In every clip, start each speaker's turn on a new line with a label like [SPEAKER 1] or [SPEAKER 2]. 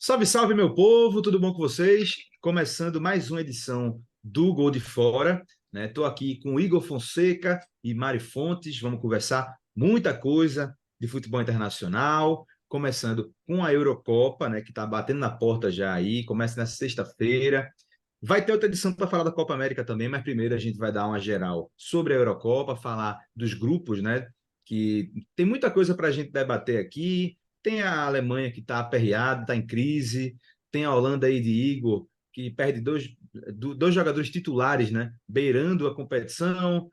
[SPEAKER 1] Salve, salve, meu povo, tudo bom com vocês? Começando mais uma edição do Gol de Fora, né? Estou aqui com o Igor Fonseca e Mari Fontes, vamos conversar muita coisa de futebol internacional, começando com a Eurocopa, né, que está batendo na porta já aí, começa na sexta-feira. Vai ter outra edição para falar da Copa América também, mas primeiro a gente vai dar uma geral sobre a Eurocopa, falar dos grupos, né? Que tem muita coisa para a gente debater aqui. Tem a Alemanha que está aperreada, está em crise. Tem a Holanda aí de Igor, que perde dois jogadores titulares, né? Beirando a competição.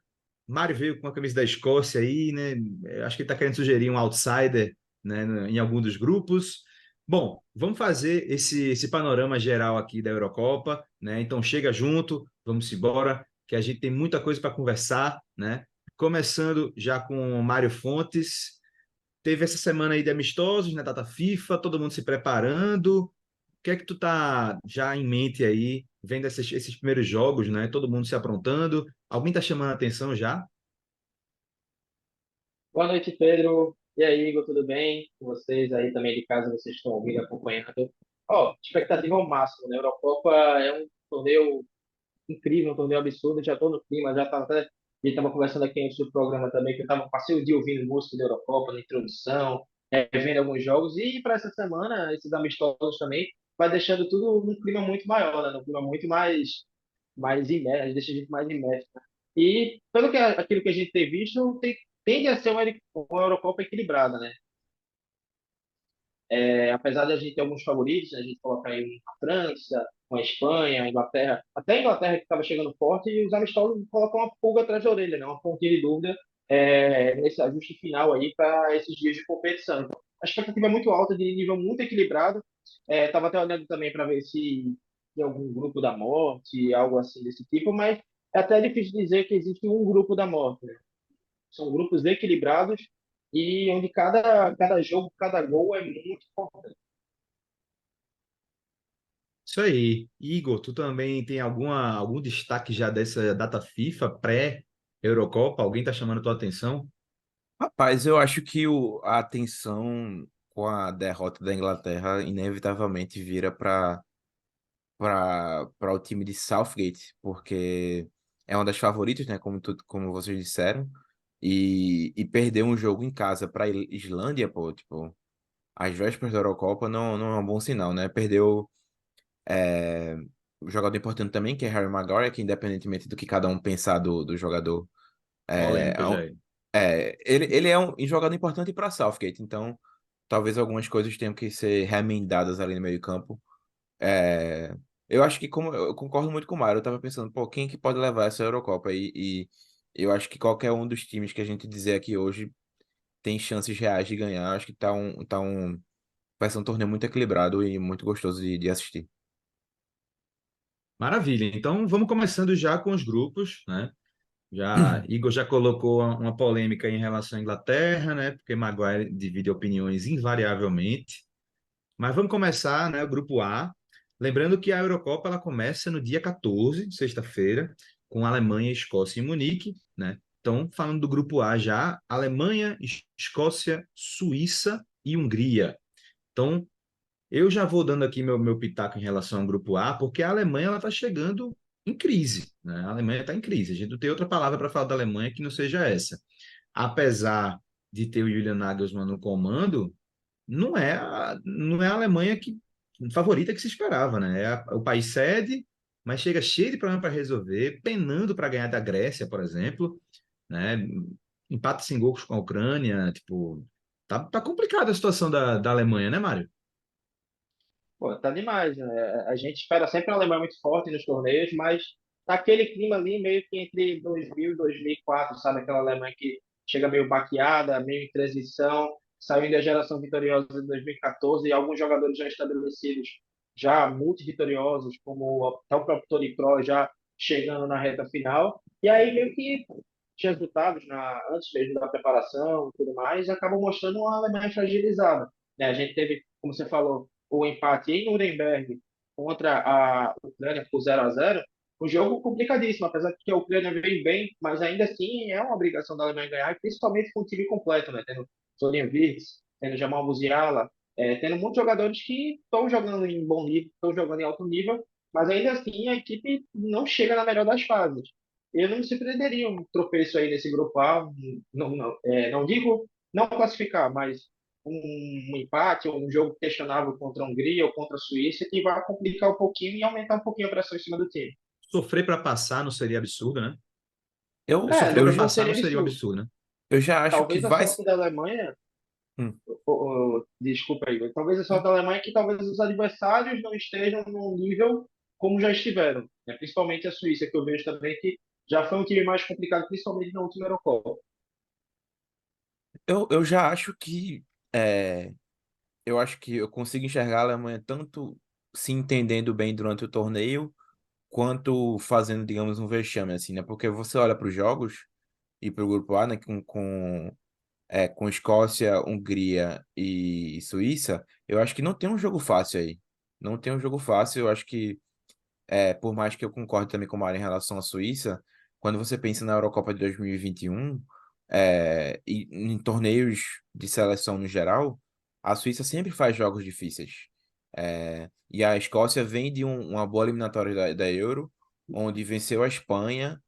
[SPEAKER 1] Mário veio com a camisa da Escócia aí, né? Acho que ele está querendo sugerir um outsider, né, em algum dos grupos. Bom, vamos fazer esse panorama geral aqui da Eurocopa, né? Então chega junto, vamos embora, que a gente tem muita coisa para conversar, né? Começando já com o Mário Fontes. Teve essa semana aí de amistosos, né? Data FIFA, todo mundo se preparando. O que é que tu tá já em mente aí, vendo esses primeiros jogos, né? Todo mundo se aprontando. Alguém tá chamando a atenção já?
[SPEAKER 2] Boa noite, Pedro. E aí, Igor, tudo bem? Com vocês aí também de casa, vocês estão ouvindo, acompanhando. Ó, expectativa ao máximo, né? A Eurocopa é um torneio incrível, um torneio absurdo. Já estou no clima, já estava até. A gente estava conversando aqui antes do programa também, que eu passei o dia ouvindo música da Eurocopa, na introdução, vendo alguns jogos. E para essa semana, esses amistosos também, vai deixando tudo num clima muito maior, né? Num clima muito mais imerso, deixa a gente mais imerso, né? E pelo que aquilo que a gente tem visto, tende a ser uma Eurocopa equilibrada, né? Apesar de a gente ter alguns favoritos, né? A gente coloca aí a França, a Espanha, a Inglaterra, até a Inglaterra que estava chegando forte, e os amistosos colocam uma pulga atrás da orelha, né? Uma pontinha de dúvida nesse ajuste final aí para esses dias de competição. Então, a expectativa é muito alta, de nível muito equilibrado. Estava até olhando também para ver se tem algum grupo da morte, algo assim desse tipo, mas é até difícil dizer que existe um grupo da morte, né? São grupos equilibrados e onde cada jogo, cada gol é muito importante.
[SPEAKER 1] Isso aí. Igor, tu também tem algum destaque já dessa data FIFA pré-Eurocopa? Alguém tá chamando a tua atenção?
[SPEAKER 3] Rapaz, eu acho que a atenção com a derrota da Inglaterra inevitavelmente vira para o time de Southgate, porque é uma das favoritas, né? Como vocês disseram, e perder um jogo em casa para Islândia, pô, tipo, às vésperas da Eurocopa não é um bom sinal, né? Perdeu é, o jogador importante também, que é Harry Maguire, que independentemente do que cada um pensar do jogador, é,
[SPEAKER 1] Polêmica já aí.
[SPEAKER 3] ele é um jogador importante para Southgate, então talvez algumas coisas tenham que ser remendadas ali no meio-campo. É, eu acho que, como eu concordo muito com o Mário, eu tava pensando, pô, quem que pode levar essa Eurocopa? E eu acho que qualquer um dos times que a gente dizer aqui hoje tem chances reais de ganhar. Eu acho que vai ser um torneio muito equilibrado e muito gostoso de assistir.
[SPEAKER 1] Maravilha. Então vamos começando já com os grupos, né? Igor já colocou uma polêmica em relação à Inglaterra, né? Porque Maguire divide opiniões invariavelmente. Mas vamos começar, né? O grupo A. Lembrando que a Eurocopa ela começa no dia 14, sexta-feira, com Alemanha, Escócia e Munique, né? Então, falando do grupo A já, Alemanha, Escócia, Suíça e Hungria. Então, eu já vou dando aqui meu pitaco em relação ao grupo A, porque a Alemanha ela está chegando em crise, né? A Alemanha está em crise. A gente não tem outra palavra para falar da Alemanha que não seja essa. Apesar de ter o Julian Nagelsmann no comando, não é a Alemanha que favorita que se esperava, né? O país sede, mas chega cheio de problema para resolver, penando para ganhar da Grécia, por exemplo, né? Empate sem gols com a Ucrânia, tipo, tá complicada a situação da Alemanha, né, Mário?
[SPEAKER 2] Pô, tá demais, né? A gente espera sempre a Alemanha muito forte nos torneios, mas tá aquele clima ali meio que entre 2000 e 2004, sabe? Aquela Alemanha que chega meio baqueada, meio em transição, saiu da geração vitoriosa de 2014 e alguns jogadores já estabelecidos, já multivitoriosos, como até o próprio Toni Kroos já chegando na reta final. E aí meio que os resultados antes mesmo da preparação e tudo mais acabam mostrando uma Alemanha fragilizada, né? A gente teve, como você falou, o empate em Nuremberg contra a Ucrânia por 0-0, um jogo complicadíssimo, apesar de que a Ucrânia vem bem, mas ainda assim é uma obrigação da Alemanha ganhar, principalmente com o time completo, né? Tendo Florian Wirtz, tendo Jamal Musiala, tendo muitos jogadores que estão jogando em bom nível, estão jogando em alto nível, mas ainda assim a equipe não chega na melhor das fases. Eu não me surpreenderia um tropeço aí nesse grupo A, não digo não classificar, mas um empate ou um jogo questionável contra a Hungria ou contra a Suíça que vai complicar um pouquinho e aumentar um pouquinho a pressão em cima do time.
[SPEAKER 1] Sofrer para passar não seria absurdo, né?
[SPEAKER 3] Eu,
[SPEAKER 1] Sofrer
[SPEAKER 3] eu,
[SPEAKER 1] para
[SPEAKER 2] Não
[SPEAKER 1] passar
[SPEAKER 2] seria
[SPEAKER 1] não seria um
[SPEAKER 2] absurdo.
[SPEAKER 1] absurdo, né?
[SPEAKER 3] eu já acho que
[SPEAKER 2] Talvez a
[SPEAKER 3] vai.
[SPEAKER 2] sorte da Alemanha,
[SPEAKER 3] Hum.
[SPEAKER 2] desculpa aí, talvez a sorte da Alemanha é que talvez os adversários não estejam no nível como já estiveram, né? Principalmente a Suíça, que eu vejo também que já foi um time mais complicado, principalmente na última Eurocopa.
[SPEAKER 3] Eu já acho que. é, eu acho que eu consigo enxergar a Alemanha tanto se entendendo bem durante o torneio, quanto fazendo, digamos, um vexame, assim, né? Porque você olha para os jogos e para o grupo A, né, com Escócia, Hungria e Suíça, eu acho que não tem um jogo fácil aí. Não tem um jogo fácil. Eu acho que, por mais que eu concorde também com o Mário em relação à Suíça, quando você pensa na Eurocopa de 2021, e em torneios de seleção no geral, a Suíça sempre faz jogos difíceis. E a Escócia vem de uma boa eliminatória da Euro, onde venceu a Espanha.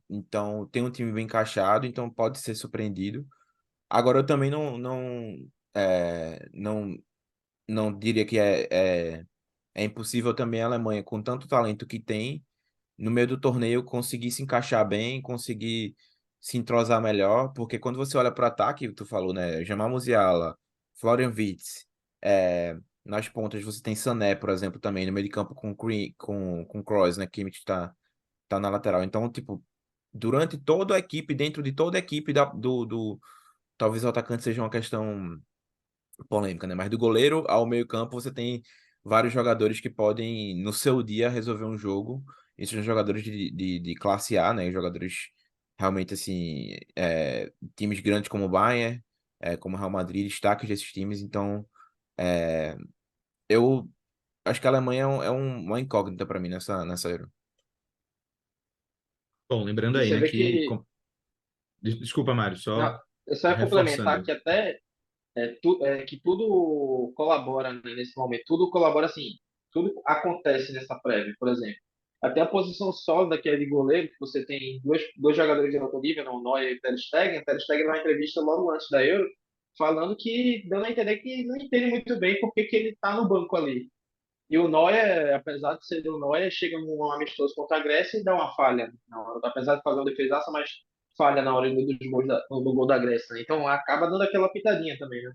[SPEAKER 3] Então tem um time bem encaixado, então pode ser surpreendido. Agora, eu também não diria que é impossível também a Alemanha, com tanto talento que tem, no meio do torneio conseguir se encaixar bem, conseguir se entrosar melhor, porque quando você olha para o ataque, tu falou, né? Jamal Musiala, Florian Wirtz, nas pontas você tem Sané, por exemplo, também, no meio de campo com Kroos, né? Kimmich tá na lateral. Então, tipo, durante toda a equipe, dentro de toda a equipe talvez o atacante seja uma questão polêmica, né? Mas do goleiro ao meio-campo você tem vários jogadores que podem, no seu dia, resolver um jogo. Esses são jogadores de classe A, né? Jogadores realmente assim, times grandes como o Bayern, como o Real Madrid, destaques desses times. Então, é, eu acho que a Alemanha uma incógnita para mim nessa Euro.
[SPEAKER 1] Bom, lembrando
[SPEAKER 2] E
[SPEAKER 1] aí,
[SPEAKER 2] você
[SPEAKER 1] né,
[SPEAKER 2] vê
[SPEAKER 1] que...
[SPEAKER 2] que,
[SPEAKER 1] Desculpa, Mário,
[SPEAKER 2] não,
[SPEAKER 1] só
[SPEAKER 2] eu só ia complementar
[SPEAKER 1] reforçando.
[SPEAKER 2] que até que tudo colabora, né, nesse momento, tudo colabora assim, tudo acontece nessa prévia, por exemplo. Até a posição sólida que é de goleiro, que você tem dois jogadores de alto nível, não, o Neuer e o Ter Stegen na entrevista logo antes da Euro, falando que, dando a entender que não entende muito bem por que que ele está no banco ali. E o Neuer, apesar de ser o Neuer, chega num amistoso contra a Grécia e dá uma falha na hora, apesar de fazer uma defesaça, mas falha na hora do gol da Grécia, né? Então acaba dando aquela pitadinha também, né?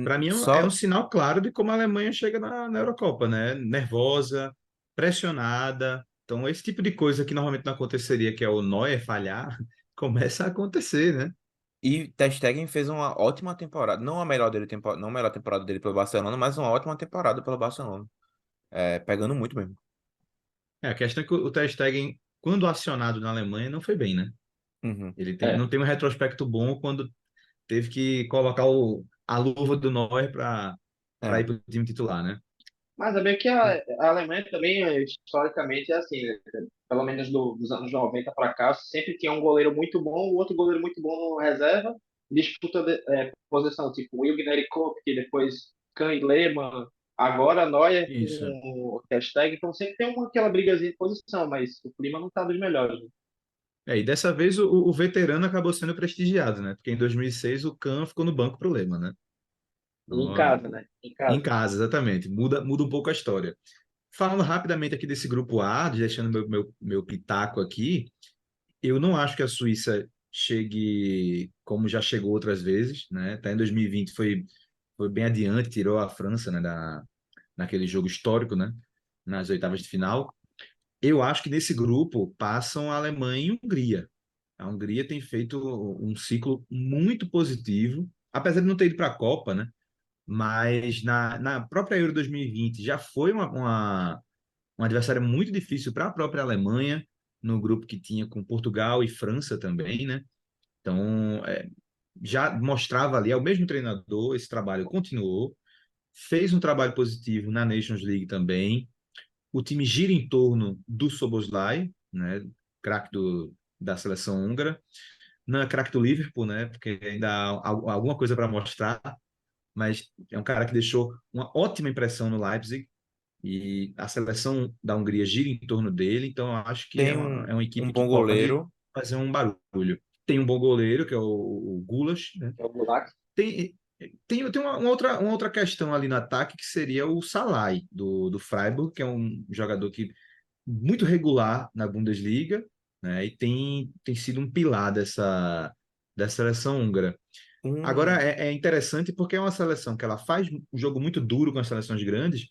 [SPEAKER 1] Para mim é um
[SPEAKER 3] Só
[SPEAKER 1] sinal claro de como a Alemanha chega na Eurocopa, né? Nervosa, pressionada. Então, esse tipo de coisa que normalmente não aconteceria, que é o Neuer falhar, começa a acontecer, né?
[SPEAKER 3] E Ter Stegen fez uma ótima temporada. Não a melhor dele, não a melhor temporada dele pelo Barcelona, mas uma ótima temporada pelo Barcelona. Pegando muito mesmo.
[SPEAKER 1] A questão é que o Ter Stegen, quando acionado na Alemanha, não foi bem, né?
[SPEAKER 3] Uhum.
[SPEAKER 1] Não tem um retrospecto bom quando teve que colocar a luva do Neuer para
[SPEAKER 3] É,
[SPEAKER 1] ir para o time titular, né?
[SPEAKER 2] Mas é bem que a Alemanha também, historicamente, é assim, né? Pelo menos dos anos 90 para cá, sempre tinha um goleiro muito bom, o outro goleiro muito bom no reserva, disputa posição, tipo o Ilgner e Kopp, que depois Kahn e Lehmann, agora Neuer com
[SPEAKER 1] Isso.
[SPEAKER 2] o Ter Stegen, então sempre tem aquela brigazinha de posição, mas o clima não está dos melhores, né?
[SPEAKER 1] E dessa vez o veterano acabou sendo prestigiado, né? Porque em 2006 o Kahn ficou no banco pro Lema, né?
[SPEAKER 2] E em
[SPEAKER 1] Então,
[SPEAKER 2] casa, né? Em
[SPEAKER 1] em
[SPEAKER 2] casa.
[SPEAKER 1] casa, exatamente. Muda um pouco a história. Falando rapidamente aqui desse grupo A, deixando meu pitaco aqui, eu não acho que a Suíça chegue como já chegou outras vezes, né? Tá em 2020 foi bem adiante, tirou a França, né, naquele jogo histórico, né? Nas oitavas de final. Eu acho que nesse grupo passam a Alemanha e a Hungria. A Hungria tem feito um ciclo muito positivo, apesar de não ter ido para a Copa, né? Mas na própria Euro 2020 já foi um adversário muito difícil para a própria Alemanha, no grupo que tinha com Portugal e França também, né? Então, já mostrava ali, é o mesmo treinador, esse trabalho continuou, fez um trabalho positivo na Nations League também. O time gira em torno do Szoboszlai, né? Craque da seleção húngara. Não é craque do Liverpool, né? Porque ainda há alguma coisa para mostrar, mas é um cara que deixou uma ótima impressão no Leipzig e a seleção da Hungria gira em torno dele, então eu acho que
[SPEAKER 3] Tem
[SPEAKER 1] é uma
[SPEAKER 3] um
[SPEAKER 1] equipe que
[SPEAKER 3] bom
[SPEAKER 1] pode
[SPEAKER 3] goleiro.
[SPEAKER 1] fazer um barulho. Tem um bom goleiro, que é o Gulas, né?
[SPEAKER 2] que é o Gulak.
[SPEAKER 1] Tem, tem uma outra questão ali no ataque, que seria o Salai, do Freiburg, que é um jogador que muito regular na Bundesliga, né? E tem sido um pilar dessa seleção húngara. Agora,
[SPEAKER 3] Um,
[SPEAKER 1] é interessante porque é uma seleção que ela faz um jogo muito duro com as seleções grandes,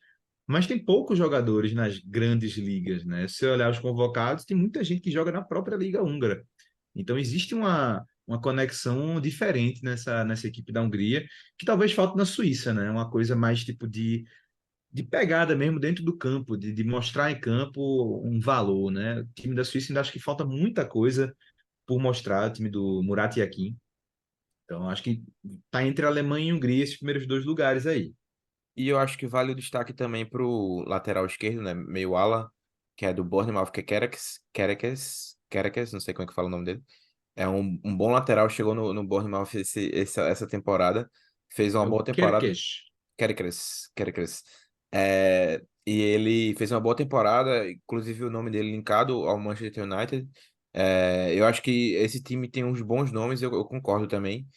[SPEAKER 1] mas tem poucos jogadores nas grandes ligas, né? Se você olhar os convocados, tem muita gente que joga na própria Liga Húngara. Então, existe uma conexão diferente nessa equipe da Hungria, que talvez falte na Suíça, né? Uma coisa mais tipo de pegada mesmo dentro do campo, de mostrar em campo um valor, né? O time da Suíça ainda acho que falta muita coisa por mostrar, o time do Murat Yakin. Então, acho que tá entre a Alemanha e a Hungria esses primeiros dois lugares aí.
[SPEAKER 3] e eu acho que vale o destaque também pro lateral esquerdo, né? Meio ala, que é do Bournemouth, que é Kerekes, não sei como é que fala o nome dele. É um bom lateral, chegou no Bournemouth essa temporada, fez uma
[SPEAKER 1] É o
[SPEAKER 3] boa temporada.
[SPEAKER 1] Kerkesh.
[SPEAKER 3] Kerekes. E ele fez uma boa temporada, inclusive o nome dele linkado ao Manchester United. Eu acho que esse time tem uns bons nomes, eu concordo também.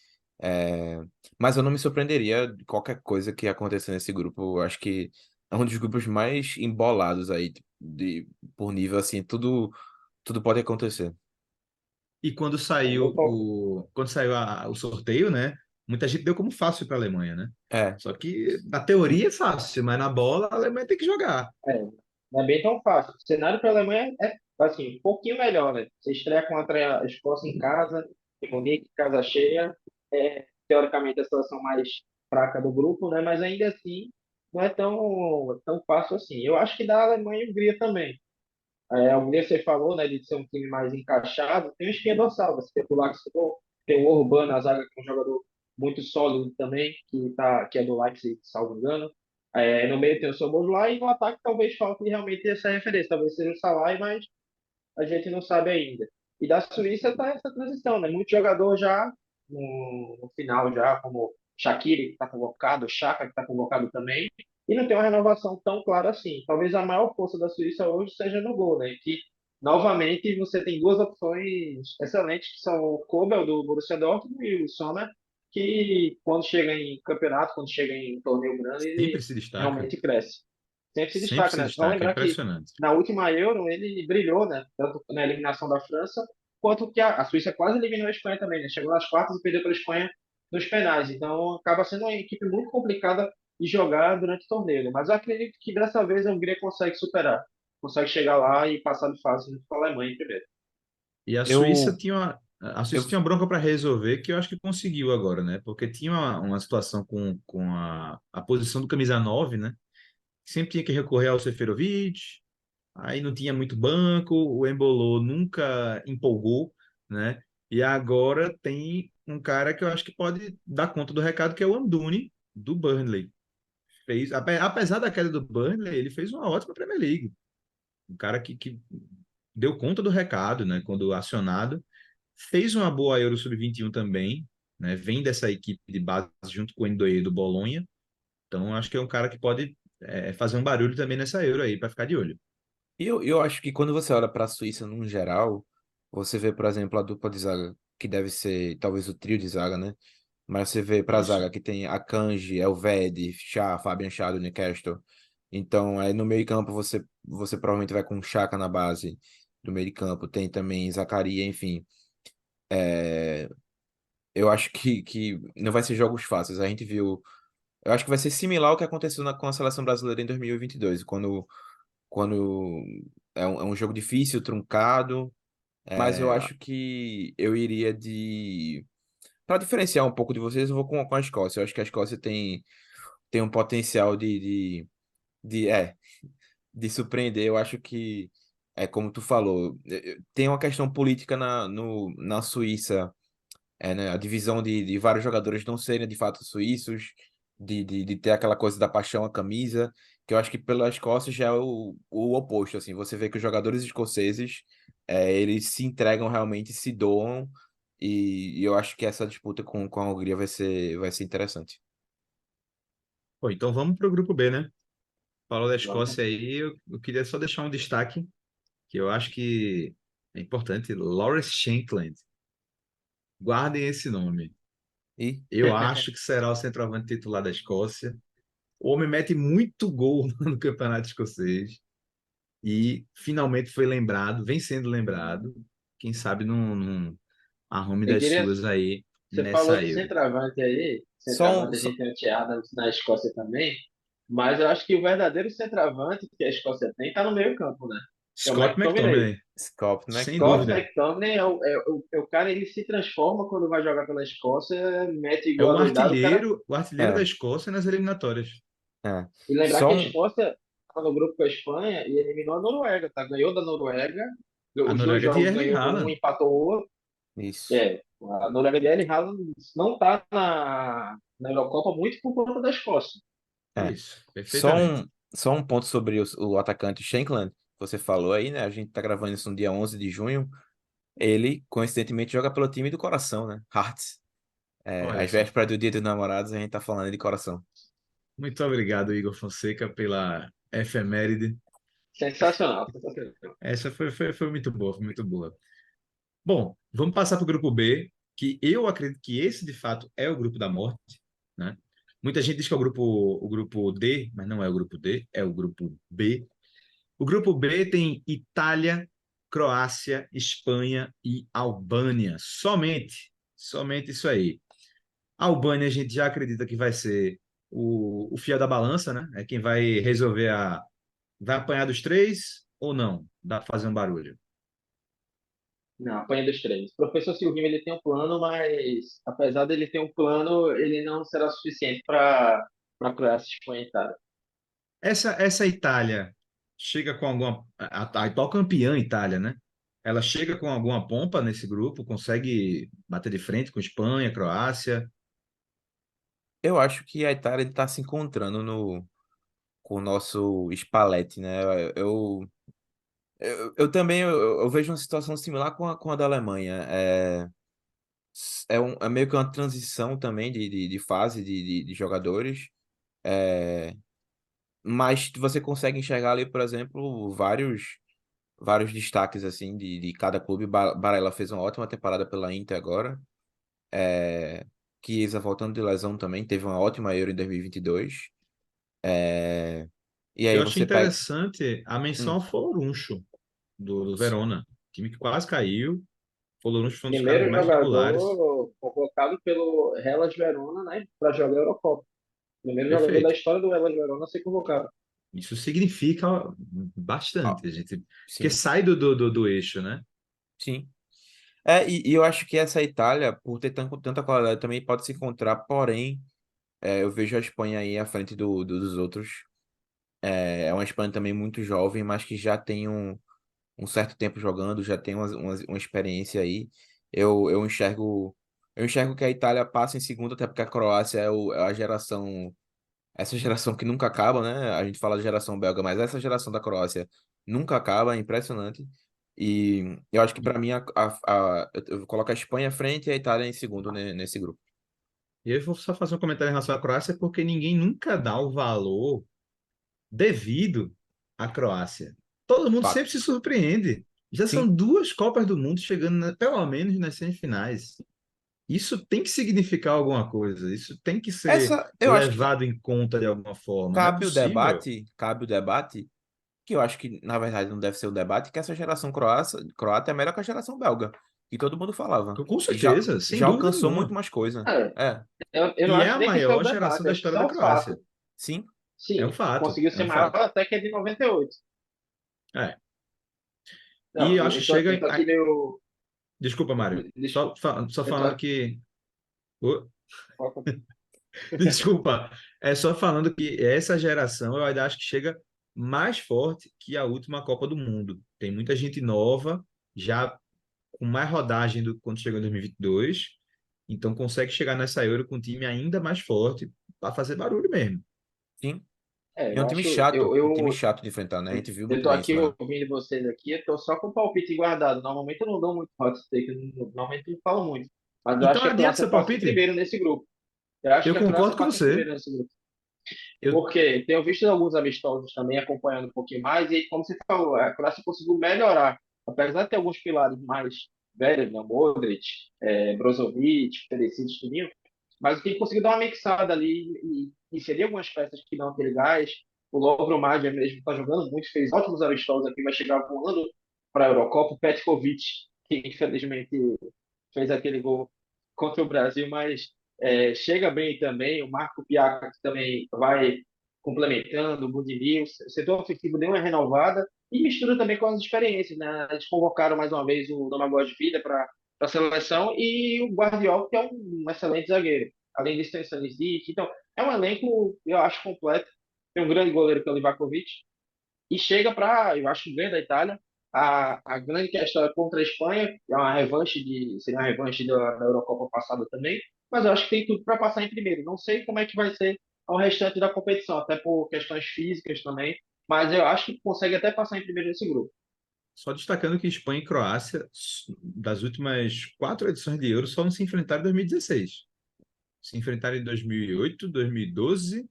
[SPEAKER 3] É, mas eu não me surpreenderia de qualquer coisa que aconteça nesse grupo. Eu acho que é um dos grupos mais embolados aí, por nível assim, tudo pode acontecer.
[SPEAKER 1] E quando
[SPEAKER 2] Eu,
[SPEAKER 1] saiu o sorteio, né? Muita gente deu como fácil para a Alemanha, né?
[SPEAKER 3] É,
[SPEAKER 1] Só que na teoria é fácil, mas na bola a Alemanha tem que jogar.
[SPEAKER 2] não é bem tão fácil. O cenário para a Alemanha é assim, um pouquinho melhor, né? Você estreia contra a Escócia em casa, em Munique, casa cheia, teoricamente a situação mais fraca do grupo, né? Mas ainda assim não é tão fácil assim. Eu acho que da Alemanha e Hungria também. A Hungria, você falou, né, de ser um time mais encaixado, tem o espinha dorsal, você tem o Laxo, tem o Orban na zaga, que é um jogador muito sólido também, que é do Leipzig, salvo engano. No meio tem o Szoboszlai e no ataque talvez falte realmente essa referência, talvez seja o Salai, mas a gente não sabe ainda. E da Suíça está essa transição, né? Muito jogador já no final, já como Shaqiri, que está convocado, Xhaka, que está convocado também, e não tem uma renovação tão clara assim. Talvez a maior força da Suíça hoje seja no gol, né? Que, novamente, você tem duas opções excelentes, que são o Kobel, do Borussia Dortmund, e o Sommer, que quando chega em campeonato, quando chega em torneio grande,
[SPEAKER 1] Sempre
[SPEAKER 2] ele
[SPEAKER 1] se destaca.
[SPEAKER 2] realmente cresce. Sempre se
[SPEAKER 1] Sempre
[SPEAKER 2] destaca,
[SPEAKER 1] se
[SPEAKER 2] né? Só
[SPEAKER 1] destaca. É
[SPEAKER 2] lembrar que
[SPEAKER 1] impressionante.
[SPEAKER 2] na última Euro ele brilhou, né? Tanto na eliminação da França, quanto que a Suíça quase eliminou a Espanha também, né? Chegou nas quartas e perdeu para a Espanha nos penais. Então acaba sendo uma equipe muito complicada de jogar durante o torneio, né? Mas eu acredito que dessa vez a Hungria consegue superar, consegue chegar lá e passar de fase junto com a Alemanha em primeiro.
[SPEAKER 1] E a Suíça
[SPEAKER 3] eu,
[SPEAKER 1] tinha a
[SPEAKER 3] eu,
[SPEAKER 1] Suíça tinha uma bronca para resolver que eu acho que conseguiu agora, né? Porque tinha uma situação com a posição do camisa 9, né? Sempre tinha que recorrer ao Seferovic, aí não tinha muito banco, o Embolo nunca empolgou, né? E agora tem um cara que eu acho que pode dar conta do recado, que é o Amdouni, do Burnley. Apesar da queda do Burnley, ele fez uma ótima Premier League. Um cara que deu conta do recado, né? Quando acionado. Fez uma boa Euro Sub-21 também, né? Vem dessa equipe de base junto com o Ndoye do Bolonha. Então, acho que é um cara que pode fazer um barulho também nessa Euro aí, para ficar de olho.
[SPEAKER 3] eu acho que quando você olha para a Suíça num geral, você vê, por exemplo, a dupla de zaga, que deve ser talvez o trio de zaga, né? Mas você vê para a
[SPEAKER 1] Isso.
[SPEAKER 3] zaga que tem Akanji, Elvedi, Chá, Fabian Schär do Newcastle. Então, aí no meio-campo você provavelmente vai com Xhaka na base do meio-campo. Tem também Zakaria, enfim. É, eu acho que não vai ser jogos fáceis. A gente viu. Eu acho que vai ser similar ao que aconteceu com a seleção brasileira em 2022, quando é um jogo difícil, truncado. Mas eu acho que eu iria de. Para diferenciar um pouco de vocês, eu vou com a Escócia. Eu acho que a Escócia tem um potencial de, é, de surpreender. Eu acho que, como tu falou, tem uma questão política na Suíça, né, a divisão de vários jogadores não serem de fato suíços, de ter aquela coisa da paixão à camisa, que eu acho que pela Escócia já é o oposto, assim, você vê que os jogadores escoceses, eles se entregam realmente, se doam, e eu acho que essa disputa com a Hungria vai ser interessante.
[SPEAKER 1] Pô, então vamos para o grupo B, né? Falou da
[SPEAKER 2] Vamos.
[SPEAKER 1] Escócia aí, eu queria só deixar um destaque, que eu acho que é importante, Lawrence Shankland. Guardem esse nome.
[SPEAKER 3] E
[SPEAKER 1] Eu acho que será o centroavante titular da Escócia. O homem mete muito gol no campeonato escocês e finalmente foi lembrado, vem sendo lembrado. Quem sabe não arrume
[SPEAKER 2] Eu
[SPEAKER 1] das
[SPEAKER 2] queria.
[SPEAKER 1] suas aí
[SPEAKER 2] Você falou
[SPEAKER 1] nessa
[SPEAKER 2] de
[SPEAKER 1] Euro.
[SPEAKER 2] centroavante aí.
[SPEAKER 3] só,
[SPEAKER 2] Centroavante a gente tem o Thiago Adams na Escócia também. Mas eu acho que o verdadeiro centroavante que a Escócia tem está no meio-campo, né? Que é o
[SPEAKER 1] Scott
[SPEAKER 2] McTominay.
[SPEAKER 1] McTominay,
[SPEAKER 3] Scott
[SPEAKER 1] sem
[SPEAKER 2] Scott
[SPEAKER 1] dúvida.
[SPEAKER 2] McTominay é o cara, ele se transforma quando vai jogar pela Escócia, mete
[SPEAKER 1] É
[SPEAKER 2] gol adoidado, o cara.
[SPEAKER 1] o artilheiro da
[SPEAKER 3] é,
[SPEAKER 1] Escócia nas eliminatórias.
[SPEAKER 3] é.
[SPEAKER 2] E lembrar
[SPEAKER 3] Só
[SPEAKER 2] que a
[SPEAKER 3] um,
[SPEAKER 2] Escócia estava no grupo com a Espanha e eliminou a Noruega, tá? Ganhou da Noruega,
[SPEAKER 1] A
[SPEAKER 2] os dois
[SPEAKER 1] Noruega de
[SPEAKER 2] jogos
[SPEAKER 1] Erling
[SPEAKER 2] ganhou um,
[SPEAKER 1] Haaland.
[SPEAKER 2] empatou o outro.
[SPEAKER 3] isso.
[SPEAKER 2] É, a Noruega de Erling Haaland não está na Eurocopa muito por conta da Escócia.
[SPEAKER 3] É.
[SPEAKER 1] Isso,
[SPEAKER 3] Só
[SPEAKER 1] perfeitamente.
[SPEAKER 3] um, só um ponto sobre o atacante Shankland, que você falou aí, né? A gente tá gravando isso no dia 11 de junho. Ele, coincidentemente, joga pelo time do coração, né? Hearts. É,
[SPEAKER 1] Olha
[SPEAKER 3] às
[SPEAKER 1] só.
[SPEAKER 3] vésperas do Dia dos Namorados, a gente tá falando de coração.
[SPEAKER 1] Muito obrigado, Igor Fonseca, pela efeméride.
[SPEAKER 2] Sensacional, sensacional.
[SPEAKER 1] Essa foi muito boa, foi muito boa. Bom, vamos passar para o grupo B, que eu acredito que esse, de fato, é o grupo da morte, né? Muita gente diz que é o grupo D, mas não é o grupo D, é o grupo B. O grupo B tem Itália, Croácia, Espanha e Albânia. Somente isso aí. A Albânia a gente já acredita que vai ser o fiel da balança, né? É quem vai resolver a... Vai apanhar dos três ou não? Dá para fazer um barulho.
[SPEAKER 2] Não, apanha dos três. O professor Silvinho ele tem um plano, mas apesar dele ter um plano, ele não será suficiente para curar essa Espanha e Itália.
[SPEAKER 1] Essa Itália chega com alguma... A atual campeã Itália, né? Ela chega com alguma pompa nesse grupo, consegue bater de frente com Espanha, Croácia.
[SPEAKER 3] Eu acho que a Itália está se encontrando com o nosso Spalletti, né? Eu também eu vejo uma situação similar com a da Alemanha. É meio que uma transição também de fase de jogadores. É, mas você consegue enxergar ali, por exemplo, vários destaques assim de cada clube. Barella fez uma ótima temporada pela Inter agora. É, Chiesa voltando de lesão também, teve uma ótima Euro em 2022. É, e aí
[SPEAKER 1] Eu achei
[SPEAKER 3] você pega.
[SPEAKER 1] interessante a menção
[SPEAKER 3] Hum,
[SPEAKER 1] ao Folorunsho, do Verona. Time que quase caiu. Folorunsho foi um dos caras
[SPEAKER 2] Primeiro
[SPEAKER 1] mais regulares.
[SPEAKER 2] jogador convocado pelo Hellas Verona, né, para jogar a Eurocopa. Primeiro jogador da
[SPEAKER 1] Perfeito.
[SPEAKER 2] história do Hellas Verona a ser convocado.
[SPEAKER 1] Isso significa
[SPEAKER 3] ah,
[SPEAKER 1] bastante, a gente, porque
[SPEAKER 3] sim,
[SPEAKER 1] sai do eixo, né?
[SPEAKER 3] sim. E eu acho que essa Itália, por ter tanta qualidade, também pode se encontrar, porém, eu vejo a Espanha aí à frente dos outros. É uma Espanha também muito jovem, mas que já tem um certo tempo jogando, já tem uma experiência aí. Eu enxergo que a Itália passa em segundo, até porque a Croácia é a geração, essa geração que nunca acaba, né? A gente fala de geração belga, mas essa geração da Croácia nunca acaba, é impressionante. E eu acho que para mim eu coloco a Espanha à frente e a Itália em segundo nesse grupo.
[SPEAKER 1] E eu vou só fazer um comentário em relação à Croácia, porque ninguém nunca dá o valor devido à Croácia. Todo mundo sempre
[SPEAKER 3] Fato.
[SPEAKER 1] se surpreende. Já são
[SPEAKER 3] Sim.
[SPEAKER 1] duas Copas do Mundo chegando, pelo menos nas semifinais. Isso tem que significar alguma coisa. Isso tem que ser
[SPEAKER 3] Essa, eu acho que
[SPEAKER 1] levado em conta de alguma forma. Não é possível.
[SPEAKER 3] cabe o debate, que eu acho que, na verdade, não deve ser o debate, que essa geração croata é melhor que a geração belga, que todo mundo falava.
[SPEAKER 1] Com
[SPEAKER 3] E já,
[SPEAKER 1] certeza, sem
[SPEAKER 3] já
[SPEAKER 1] dúvida
[SPEAKER 3] alcançou muito
[SPEAKER 1] nenhuma.
[SPEAKER 3] mais coisa.
[SPEAKER 2] É,
[SPEAKER 3] É,
[SPEAKER 2] eu não
[SPEAKER 1] E é
[SPEAKER 2] acho
[SPEAKER 1] a
[SPEAKER 2] nem que isso é o
[SPEAKER 1] maior geração
[SPEAKER 2] debate,
[SPEAKER 1] da
[SPEAKER 2] acho que
[SPEAKER 1] história
[SPEAKER 2] isso é
[SPEAKER 1] da
[SPEAKER 2] um fato.
[SPEAKER 1] Croácia.
[SPEAKER 3] sim.
[SPEAKER 1] É um
[SPEAKER 2] Sim,
[SPEAKER 1] fato,
[SPEAKER 2] conseguiu
[SPEAKER 1] é
[SPEAKER 2] ser
[SPEAKER 1] um
[SPEAKER 2] maior
[SPEAKER 1] fato.
[SPEAKER 2] até que a de 98.
[SPEAKER 1] É. E
[SPEAKER 2] Não,
[SPEAKER 1] eu acho que chega.
[SPEAKER 2] eu tô aqui meio.
[SPEAKER 1] Desculpa, Mário.
[SPEAKER 2] Deixa,
[SPEAKER 1] Só
[SPEAKER 2] eu tô
[SPEAKER 1] falando
[SPEAKER 2] aqui.
[SPEAKER 1] que. Desculpa, é só falando que essa geração eu ainda acho que chega mais forte que a última Copa do Mundo. Tem muita gente nova, já com mais rodagem do que quando chegou em 2022, então consegue chegar nessa Euro com um time ainda mais forte para fazer barulho mesmo.
[SPEAKER 3] Sim.
[SPEAKER 2] É,
[SPEAKER 3] E é
[SPEAKER 2] eu acho.
[SPEAKER 3] um time chato de enfrentar, né? A gente viu
[SPEAKER 2] Eu
[SPEAKER 3] muito
[SPEAKER 2] tô
[SPEAKER 3] bem isso
[SPEAKER 2] aqui
[SPEAKER 3] lá.
[SPEAKER 2] ouvindo vocês aqui, eu tô só com o palpite guardado. Normalmente eu não dou muito hot take, normalmente eu não falo muito. Mas eu
[SPEAKER 1] Então
[SPEAKER 2] acho que a
[SPEAKER 1] adianta
[SPEAKER 2] Croácia
[SPEAKER 1] seu
[SPEAKER 2] passa em
[SPEAKER 1] palpite.
[SPEAKER 2] primeiro nesse grupo. Eu acho
[SPEAKER 1] Eu
[SPEAKER 2] que a Croácia
[SPEAKER 1] concordo com
[SPEAKER 2] passa em
[SPEAKER 1] você.
[SPEAKER 2] primeiro nesse grupo.
[SPEAKER 1] Eu,
[SPEAKER 2] Porque tenho visto alguns amistosos também acompanhando um pouquinho mais, e como você falou, a Croácia conseguiu melhorar. Apesar de ter alguns pilares mais velhos, né? Modric, Brozovic, Perisic, tudinho, mas o que conseguiu dar uma mixada ali e inserir algumas peças que dão aquele gás. O Lovro Magia mesmo está jogando muito, fez ótimos amistosos aqui, vai chegar voando para a Eurocopa. O Petkovic, que infelizmente fez aquele gol contra o Brasil, mas chega bem também. O Marco Piaca, que também vai complementando, o Budimir. O setor ofensivo deu uma renovada e mistura também com as experiências, né? Eles convocaram mais uma vez o Domagoj Vida para a seleção e o Guardiola, que é um excelente zagueiro. Além disso, tem o Stanisic. Então, é um elenco, eu acho, completo. Tem um grande goleiro que é o Livakovic e chega para, eu acho, ganha da Itália. A grande questão é contra a Espanha, é uma revanche seria uma revanche da Eurocopa passada também, mas eu acho que tem tudo para passar em primeiro. Não sei como é que vai ser o restante da competição, até por questões físicas também, mas eu acho que consegue até passar em primeiro nesse grupo.
[SPEAKER 1] só destacando que Espanha e Croácia, das últimas 4 edições de Euro, só não se enfrentaram em 2016. Se enfrentaram em 2008, 2012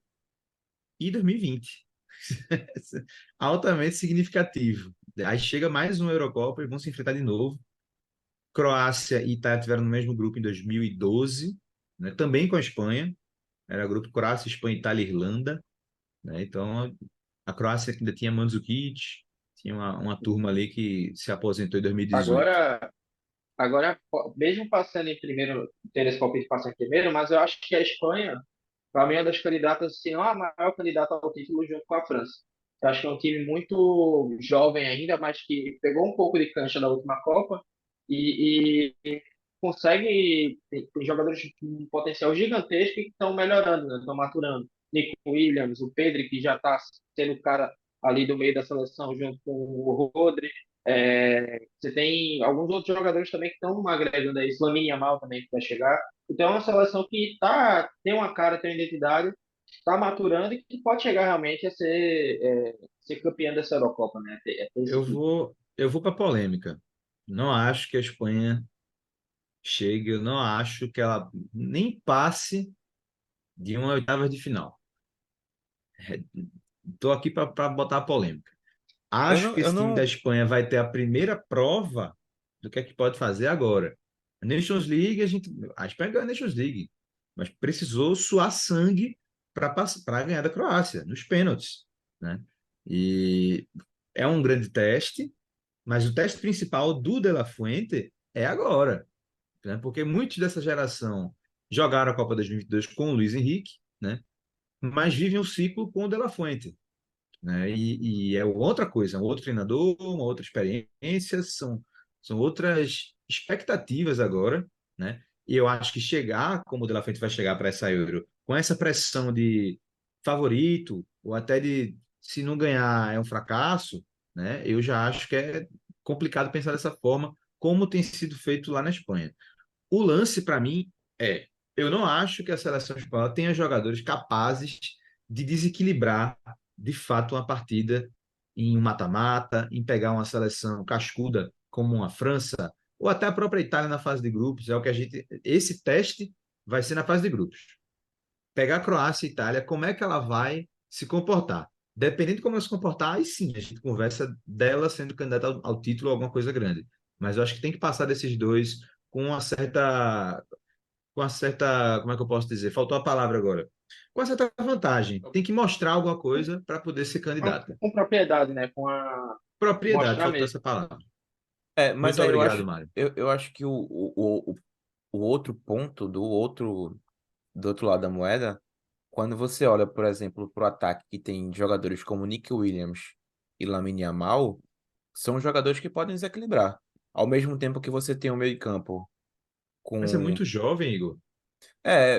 [SPEAKER 1] e 2020. Altamente significativo. Aí chega mais uma Eurocopa e vão se enfrentar de novo. Croácia e Itália tiveram no mesmo grupo em 2012, né? Também com a Espanha. Era grupo Croácia, Espanha, Itália e Irlanda, né? Então, a Croácia ainda tinha Mandzukic, tinha uma turma ali que se aposentou em 2018.
[SPEAKER 2] Agora, agora, mesmo passando em primeiro, tendo esse palpite passando em primeiro, mas eu acho que a Espanha, para mim, é uma das candidatas, se não a maior candidata ao título junto com a França. Eu acho que é um time muito jovem ainda, mas que pegou um pouco de cancha da última Copa e consegue. Tem jogadores com um potencial gigantesco que estão melhorando, né? Estão maturando. Nico Williams, o Pedri, que já está sendo o cara ali do meio da seleção junto com o Rodri. Você tem alguns outros jogadores também que estão agregando aí, Lamine Yamal também que vai chegar. Então é uma seleção que tem uma cara, tem uma identidade, está maturando e que pode chegar realmente a ser campeã dessa Eurocopa, né?
[SPEAKER 1] Eu vou, eu vou para polêmica. Não acho que a Espanha chegue, eu não acho que ela nem passe de uma oitava de final. Estou aqui para botar a polêmica.
[SPEAKER 3] Eu
[SPEAKER 1] Acho
[SPEAKER 3] não,
[SPEAKER 1] que
[SPEAKER 3] eu
[SPEAKER 1] esse time da
[SPEAKER 3] não,
[SPEAKER 1] Espanha vai ter a primeira prova do que é que pode fazer agora. A Nations League, a Espanha ganhou a Nations League, mas precisou suar sangue para ganhar da Croácia, nos pênaltis, né? E é um grande teste, mas o teste principal do De La Fuente é agora, né? Porque muitos dessa geração jogaram a Copa 2022 com o Luiz Henrique, né? Mas vivem o ciclo com o De La Fuente, né? E é outra coisa, é um outro treinador, uma outra experiência, são outras expectativas agora, né? E eu acho que chegar, como o De La Fuente vai chegar para essa Euro, com essa pressão de favorito, ou até de se não ganhar é um fracasso, né? Eu já acho que é complicado pensar dessa forma, como tem sido feito lá na Espanha. O lance, para mim, eu não acho que a seleção espanhola tenha jogadores capazes de desequilibrar, de fato, uma partida em um mata-mata, em pegar uma seleção cascuda como uma França, ou até a própria Itália na fase de grupos. É o que a gente. Esse teste vai ser na fase de grupos. Pegar a Croácia e Itália, como é que ela vai se comportar? Dependendo de como ela se comportar, aí sim, a gente conversa dela sendo candidata ao título ou alguma coisa grande. Mas eu acho que tem que passar desses dois com uma certa, como é que eu posso dizer? Faltou a palavra agora. Com uma certa vantagem. Tem que mostrar alguma coisa para poder ser candidata.
[SPEAKER 2] com propriedade, né?
[SPEAKER 1] Propriedade,
[SPEAKER 2] Mostrar
[SPEAKER 1] faltou
[SPEAKER 2] mesmo.
[SPEAKER 1] essa palavra.
[SPEAKER 3] mas
[SPEAKER 1] Muito
[SPEAKER 3] aí
[SPEAKER 1] obrigado, Mário.
[SPEAKER 3] eu acho que o outro ponto do outro lado da moeda, quando você olha, por exemplo, para o ataque que tem jogadores como Nick Williams e Lamine Yamal, são jogadores que podem desequilibrar. Ao mesmo tempo que você tem um meio-campo
[SPEAKER 1] Mas é
[SPEAKER 3] com.
[SPEAKER 1] muito jovem, Igor.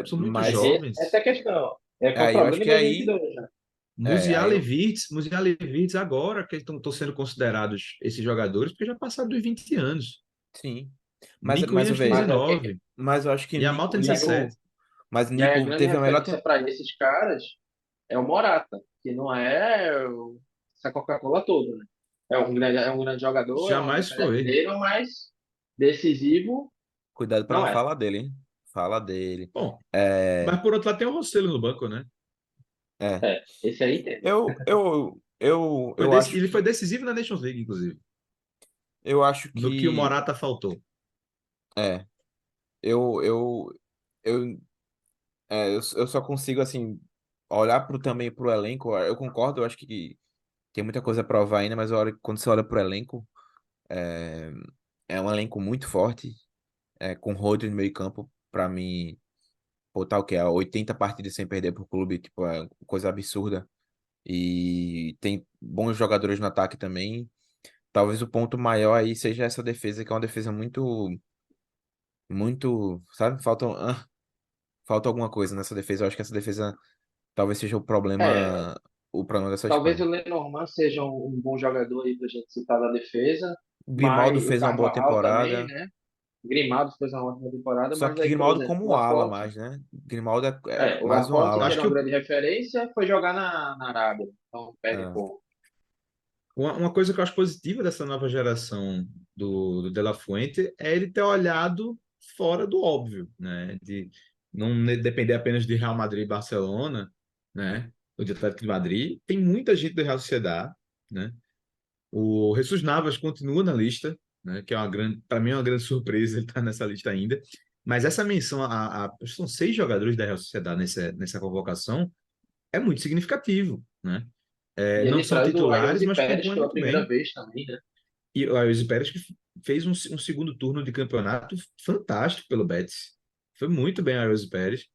[SPEAKER 1] São muito
[SPEAKER 3] Mas
[SPEAKER 2] Essa é
[SPEAKER 1] jovens.
[SPEAKER 2] a questão. É com o
[SPEAKER 3] aí eu acho
[SPEAKER 2] problema em
[SPEAKER 3] que aí.
[SPEAKER 2] 2022, né?
[SPEAKER 3] Aí
[SPEAKER 1] Musiala e
[SPEAKER 3] eu.
[SPEAKER 1] Wirtz, Musiala e Wirtz agora que estão sendo considerados esses jogadores, porque já passaram dos 20 anos.
[SPEAKER 3] Sim.
[SPEAKER 1] Nico
[SPEAKER 3] Mas eu
[SPEAKER 1] Williams tem
[SPEAKER 3] vejo.
[SPEAKER 2] Mas é que
[SPEAKER 1] 19.
[SPEAKER 3] Mas eu acho que
[SPEAKER 1] E a Mal tem
[SPEAKER 3] Nico.
[SPEAKER 1] 17.
[SPEAKER 3] Mas
[SPEAKER 2] e a
[SPEAKER 3] Nico
[SPEAKER 2] grande
[SPEAKER 3] teve a melhor.
[SPEAKER 2] referência para esses caras é o Morata, que não é essa Coca-Cola toda, né? É um grande jogador, é um
[SPEAKER 1] Jamais
[SPEAKER 2] excelente
[SPEAKER 1] foi.
[SPEAKER 2] artilheiro, mas decisivo
[SPEAKER 3] Cuidado para
[SPEAKER 2] não
[SPEAKER 3] não
[SPEAKER 2] é.
[SPEAKER 3] falar dele, hein? Fala dele.
[SPEAKER 1] Bom,
[SPEAKER 3] É,
[SPEAKER 1] mas por outro lado tem o Rossello no banco, né?
[SPEAKER 3] É.
[SPEAKER 2] Esse aí tem.
[SPEAKER 3] Eu acho
[SPEAKER 1] Ele foi
[SPEAKER 3] que
[SPEAKER 1] decisivo na Nations League, inclusive,
[SPEAKER 3] eu acho
[SPEAKER 1] no que o
[SPEAKER 3] que
[SPEAKER 1] Morata faltou.
[SPEAKER 3] é, eu eu eu eu só consigo assim olhar também pro elenco. Eu concordo, eu acho que tem muita coisa a provar ainda, mas quando você olha pro elenco, é, é um elenco muito forte, com Rodri no meio-campo, pra mim, pô, tá o quê? 80 partidas sem perder pro clube, tipo, é coisa absurda. E tem bons jogadores no ataque também. Talvez o ponto maior aí seja essa defesa, que é uma defesa muito, sabe? Falta alguma coisa nessa defesa. Eu acho que essa defesa talvez seja
[SPEAKER 2] É,
[SPEAKER 3] o problema dessa
[SPEAKER 2] talvez
[SPEAKER 3] Espanha.
[SPEAKER 2] o Lenormand seja um bom jogador aí pra gente citar da defesa,
[SPEAKER 3] O Grimaldo
[SPEAKER 2] mas o
[SPEAKER 3] fez uma boa
[SPEAKER 2] Carvajal também,
[SPEAKER 3] temporada,
[SPEAKER 2] né? Grimaldo fez uma ótima temporada,
[SPEAKER 3] só
[SPEAKER 2] mas
[SPEAKER 3] que
[SPEAKER 2] aí, por
[SPEAKER 3] Grimaldo
[SPEAKER 2] exemplo,
[SPEAKER 3] como
[SPEAKER 2] o
[SPEAKER 3] um ala
[SPEAKER 2] Laporte,
[SPEAKER 3] mais, né? Grimaldo é
[SPEAKER 2] o
[SPEAKER 3] mais um
[SPEAKER 2] Laporte, que
[SPEAKER 3] ala.
[SPEAKER 1] Acho
[SPEAKER 2] era
[SPEAKER 1] que
[SPEAKER 2] uma grande referência, foi jogar na Arábia, então perde um
[SPEAKER 3] É.
[SPEAKER 2] pouco.
[SPEAKER 1] uma coisa que eu acho positiva dessa nova geração do De La Fuente é ele ter olhado fora do óbvio, né? De não depender apenas de Real Madrid e Barcelona, né? O de Atlético de Madrid. Tem muita gente do Real Sociedad, né? O Jesus Navas continua na lista, né? Que é uma grande, para mim é uma grande surpresa ele estar nessa lista ainda. Mas essa menção são 6 jogadores da Real Sociedad nessa convocação é muito significativo, né?
[SPEAKER 2] E
[SPEAKER 1] Não
[SPEAKER 2] ele
[SPEAKER 1] são
[SPEAKER 2] traz o
[SPEAKER 1] titulares,
[SPEAKER 2] Ayoze
[SPEAKER 1] mas
[SPEAKER 2] Pérez
[SPEAKER 1] compõem
[SPEAKER 2] pela
[SPEAKER 1] muito
[SPEAKER 2] primeira
[SPEAKER 1] bem.
[SPEAKER 2] vez também, né?
[SPEAKER 1] E o Ayoze Pérez que fez um segundo turno de campeonato fantástico pelo Betis. Foi muito bem o Ayoze Pérez.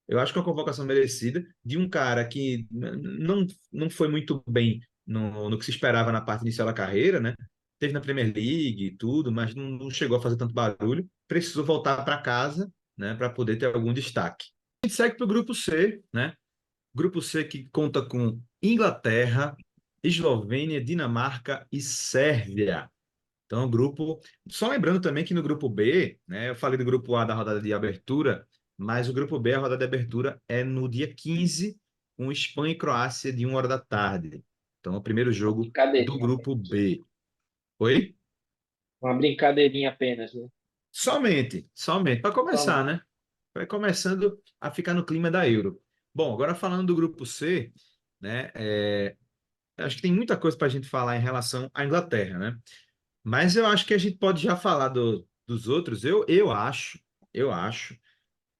[SPEAKER 1] Eu acho que é uma convocação merecida de um cara que não foi muito bem no que se esperava na parte inicial da carreira, né? Teve na Premier League e tudo, mas não chegou a fazer tanto barulho. Precisou voltar para casa, né, para poder ter algum destaque. A gente segue para o grupo C, né? Grupo C que conta com Inglaterra, Eslovênia, Dinamarca e Sérvia. Então, o grupo. Só lembrando também que no grupo B, né, eu falei do grupo A da rodada de abertura, mas o grupo B, a rodada de abertura, é no dia 15, com Espanha e Croácia, de 1 hora da tarde. Então, é o primeiro
[SPEAKER 2] Uma
[SPEAKER 1] jogo do
[SPEAKER 2] brincadeirinha
[SPEAKER 1] grupo
[SPEAKER 2] apenas.
[SPEAKER 1] B. Oi?
[SPEAKER 2] Uma brincadeirinha apenas, né?
[SPEAKER 1] Somente, para começar,
[SPEAKER 2] Somente.
[SPEAKER 1] né? Vai começando a ficar no clima da Euro. Bom, agora falando do grupo C, né? Acho que tem muita coisa para a gente falar em relação à Inglaterra, né? Mas eu acho que a gente pode já falar dos outros. Eu acho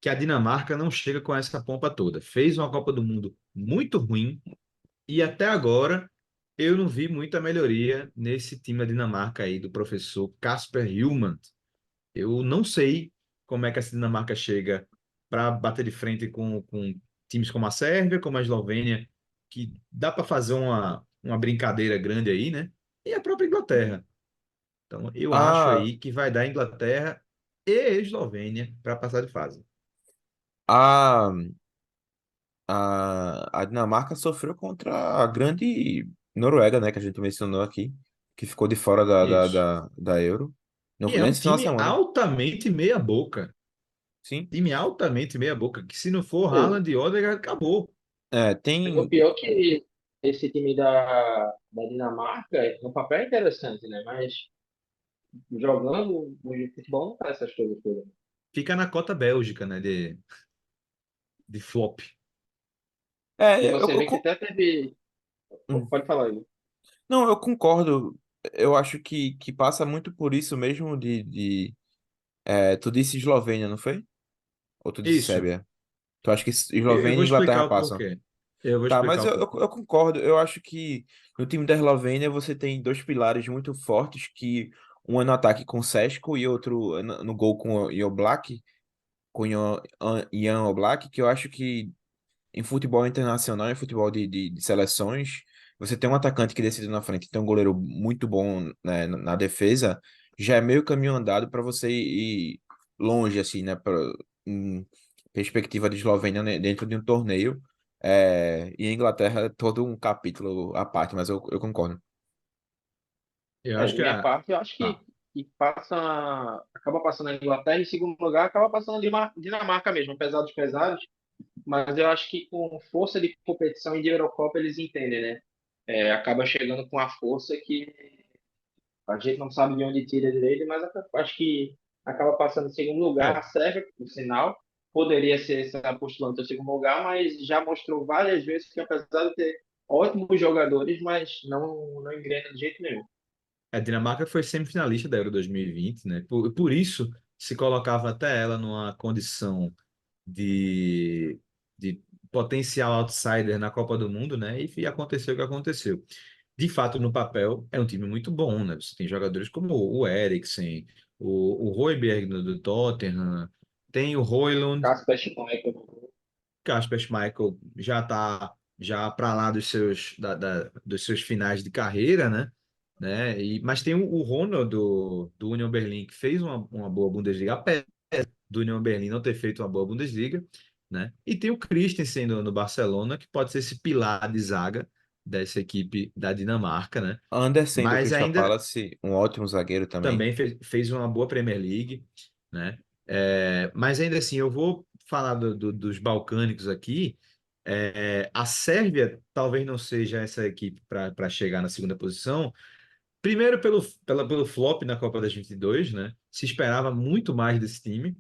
[SPEAKER 1] que a Dinamarca não chega com essa pompa toda. Fez uma Copa do Mundo muito ruim e até agora eu não vi muita melhoria nesse time da Dinamarca aí do professor Kasper Hjulmand. Eu não sei como é que essa Dinamarca chega para bater de frente com times como a Sérvia, como a Eslovênia, que dá para fazer uma brincadeira grande aí, né? E a própria Inglaterra. Então, eu acho
[SPEAKER 3] A,
[SPEAKER 1] aí que vai dar Inglaterra e Eslovênia para passar de fase.
[SPEAKER 3] a, a Dinamarca sofreu contra a grande Noruega, né? Que a gente mencionou aqui, que ficou de fora
[SPEAKER 1] Isso.
[SPEAKER 3] da Euro.
[SPEAKER 1] E é um
[SPEAKER 3] Nesse final de
[SPEAKER 1] time
[SPEAKER 3] semana.
[SPEAKER 1] altamente meia-boca.
[SPEAKER 3] Sim.
[SPEAKER 1] Time altamente meia-boca, que se não for
[SPEAKER 2] Pô,
[SPEAKER 1] Haaland e Odegaard, acabou.
[SPEAKER 2] o
[SPEAKER 3] Tem.
[SPEAKER 2] pior que esse time da Dinamarca, no papel é interessante, né? Mas jogando o futebol não faz essas coisas todas.
[SPEAKER 1] Fica na cota Bélgica, né, de flop.
[SPEAKER 2] E
[SPEAKER 3] É,
[SPEAKER 2] você vê que até teve.
[SPEAKER 3] hum.
[SPEAKER 2] Pode falar aí.
[SPEAKER 3] Não, eu concordo. Eu acho que passa muito por isso mesmo tu disse Eslovênia, não foi? Ou tu disse
[SPEAKER 1] Isso.
[SPEAKER 3] Sérvia? Tu acha que
[SPEAKER 1] Eu
[SPEAKER 3] Eslovênia
[SPEAKER 1] vou
[SPEAKER 3] e
[SPEAKER 1] explicar
[SPEAKER 3] Inglaterra
[SPEAKER 1] o
[SPEAKER 3] passam?
[SPEAKER 1] porquê. Eu vou
[SPEAKER 3] Tá,
[SPEAKER 1] explicar
[SPEAKER 3] mas
[SPEAKER 1] o
[SPEAKER 3] eu
[SPEAKER 1] porquê.
[SPEAKER 3] concordo. Eu acho que no time da Eslovênia você tem dois pilares muito fortes, que um é no ataque com Seško e outro é no gol com o Oblak, com Jan Oblak, que eu acho que em futebol internacional, em futebol de seleções, você tem um atacante que decide na frente, tem um goleiro muito bom, né, na defesa, já é meio caminho andado para você ir longe, assim, né, em perspectiva de Eslovênia, né, dentro de um torneio. E a Inglaterra é todo um capítulo à parte, mas eu concordo.
[SPEAKER 1] Eu acho
[SPEAKER 2] De
[SPEAKER 1] que
[SPEAKER 2] minha parte, eu acho
[SPEAKER 1] ah,
[SPEAKER 2] que passa, acaba passando a Inglaterra, em segundo lugar, acaba passando a Dinamarca mesmo, apesar dos pesares. Mas eu acho que com força de competição e de Eurocopa eles entendem, né? Acaba chegando com a força que a gente não sabe de onde tira direito, mas acho que acaba passando em segundo lugar, a
[SPEAKER 1] é,
[SPEAKER 2] Sérvia, por sinal. poderia ser essa postulante ao segundo lugar, mas já mostrou várias vezes que, apesar de ter ótimos jogadores, mas não engrena de jeito nenhum.
[SPEAKER 1] A Dinamarca foi semifinalista da Euro 2020, né? Por isso se colocava até ela numa condição de potencial outsider na Copa do Mundo, né? E aconteceu o que aconteceu. De fato, no papel, é um time muito bom, né? Você tem jogadores como o Eriksen, o Højbjerg do Tottenham, tem o Højlund.
[SPEAKER 2] Casper Schmeichel.
[SPEAKER 1] Kasper Schmeichel já está já para lá dos seus finais de carreira, né? Mas tem o Ronald do Union Berlin, que fez uma boa Bundesliga, apesar do Union Berlin não ter feito uma boa Bundesliga, né? E tem o Christensen no Barcelona, que pode ser esse pilar de zaga dessa equipe da Dinamarca, né?
[SPEAKER 3] Andersen do
[SPEAKER 1] Mas
[SPEAKER 3] Crystal
[SPEAKER 1] ainda
[SPEAKER 3] Palace, um ótimo zagueiro também.
[SPEAKER 1] também fez uma boa Premier League, né? Mas ainda assim, eu vou falar dos balcânicos aqui. A Sérvia talvez não seja essa equipe para chegar na segunda posição. Primeiro pelo flop na Copa das 22, né? Se esperava muito mais desse time.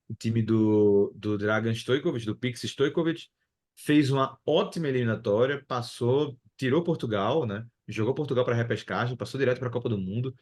[SPEAKER 1] O time do Dragan Stojkovic, do Pix Stojkovic, fez uma ótima eliminatória, passou, tirou Portugal, né? Jogou Portugal para a repescagem, passou direto para a Copa do Mundo.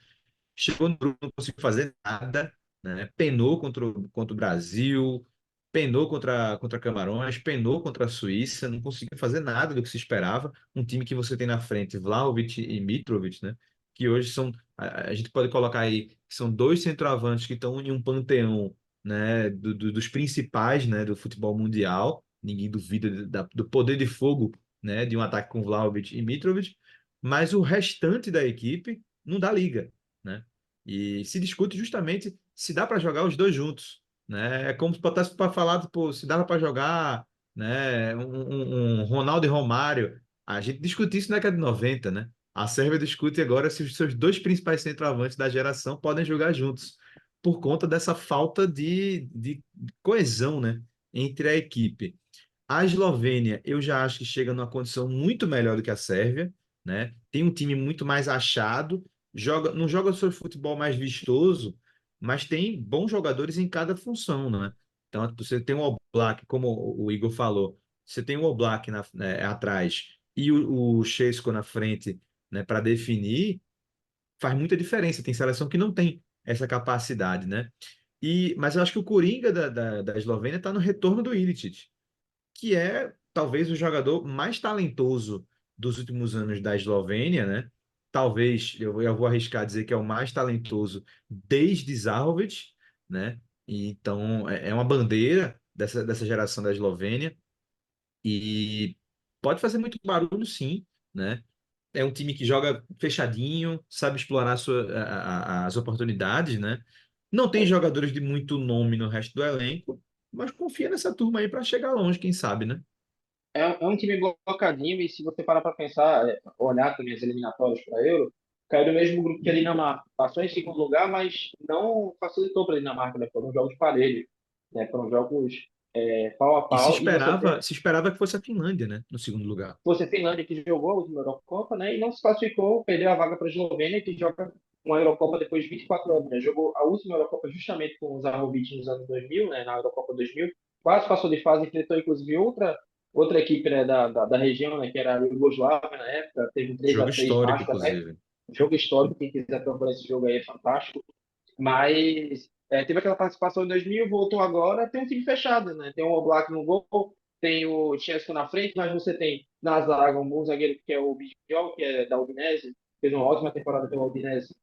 [SPEAKER 1] Chegou no grupo, não conseguiu fazer nada, né? Penou contra o Brasil, penou contra Camarões, penou contra a Suíça, não conseguiu fazer nada do que se esperava. Um time que você tem na frente, Vlahovic e Mitrovic, né? Que hoje são, a gente pode colocar aí, que são dois centroavantes que estão em um panteão, né? Dos principais, né? Do futebol mundial. Ninguém duvida do poder de fogo, né? De um ataque com Vlahovic e Mitrovic, mas o restante da equipe não dá liga, né? E se discute justamente se dá para jogar os dois juntos, né? É como se botasse para falar, tipo, se dava para jogar, né, um Ronaldo e Romário. A gente discute isso na década de 90, né? A Sérvia discute agora se os seus dois principais centroavantes da geração podem jogar juntos, por conta dessa falta de coesão, né, entre a equipe. A Eslovênia, eu já acho que chega numa condição muito melhor do que a Sérvia, né? Tem um time muito mais achado, não joga seu futebol mais vistoso, mas tem bons jogadores em cada função, né? Então, você tem o Oblak, como o Igor falou, você tem o Oblak atrás e o Šeško na frente, né, para definir, faz muita diferença. Tem seleção que não tem essa capacidade, né? Mas eu acho que o Coringa da Eslovênia está no retorno do Ilicic, que é talvez o jogador mais talentoso dos últimos anos da Eslovênia, né? Talvez, eu vou arriscar dizer que é o mais talentoso desde Zahovic, né? Então, é uma bandeira dessa geração da Eslovênia e pode fazer muito barulho, sim, né? É um time que joga fechadinho, sabe explorar as oportunidades, né? Não tem jogadores de muito nome no resto do elenco, mas confia nessa turma aí para chegar longe, quem sabe, né?
[SPEAKER 2] É um time blocadinho, e se você parar para pensar, olhar também as eliminatórias para a Euro, caiu no mesmo grupo que a Dinamarca. Passou em segundo lugar, mas não facilitou para a Dinamarca, né? Foram jogos parelhos, né? Foram jogos pau a
[SPEAKER 1] E se
[SPEAKER 2] pau, e você
[SPEAKER 1] esperava,
[SPEAKER 2] tem
[SPEAKER 1] se esperava que fosse a Finlândia, né, no segundo lugar.
[SPEAKER 2] fosse a Finlândia que jogou a última Eurocopa, né? E não se classificou, perdeu a vaga para a Eslovênia, que joga uma Eurocopa depois de 24 anos, né? Jogou a última Eurocopa justamente com o Zahovic nos anos 2000, né? Na Eurocopa 2000. Quase passou de fase, enfrentou inclusive outra equipe, né, da região, né? Que era a Iugoslávia na época. Teve um 3 a
[SPEAKER 1] Jogo
[SPEAKER 2] 3
[SPEAKER 1] histórico,
[SPEAKER 2] mágico até.
[SPEAKER 1] inclusive.
[SPEAKER 2] Jogo histórico, quem quiser procurar esse jogo aí é fantástico. Mas teve aquela participação em 2000, voltou agora, tem um time fechado, né? Tem o Oblak no gol, tem o Chesco na frente, mas você tem na zaga um bom zagueiro que é o Bijol, que é da Udinese, fez uma ótima temporada pela Udinese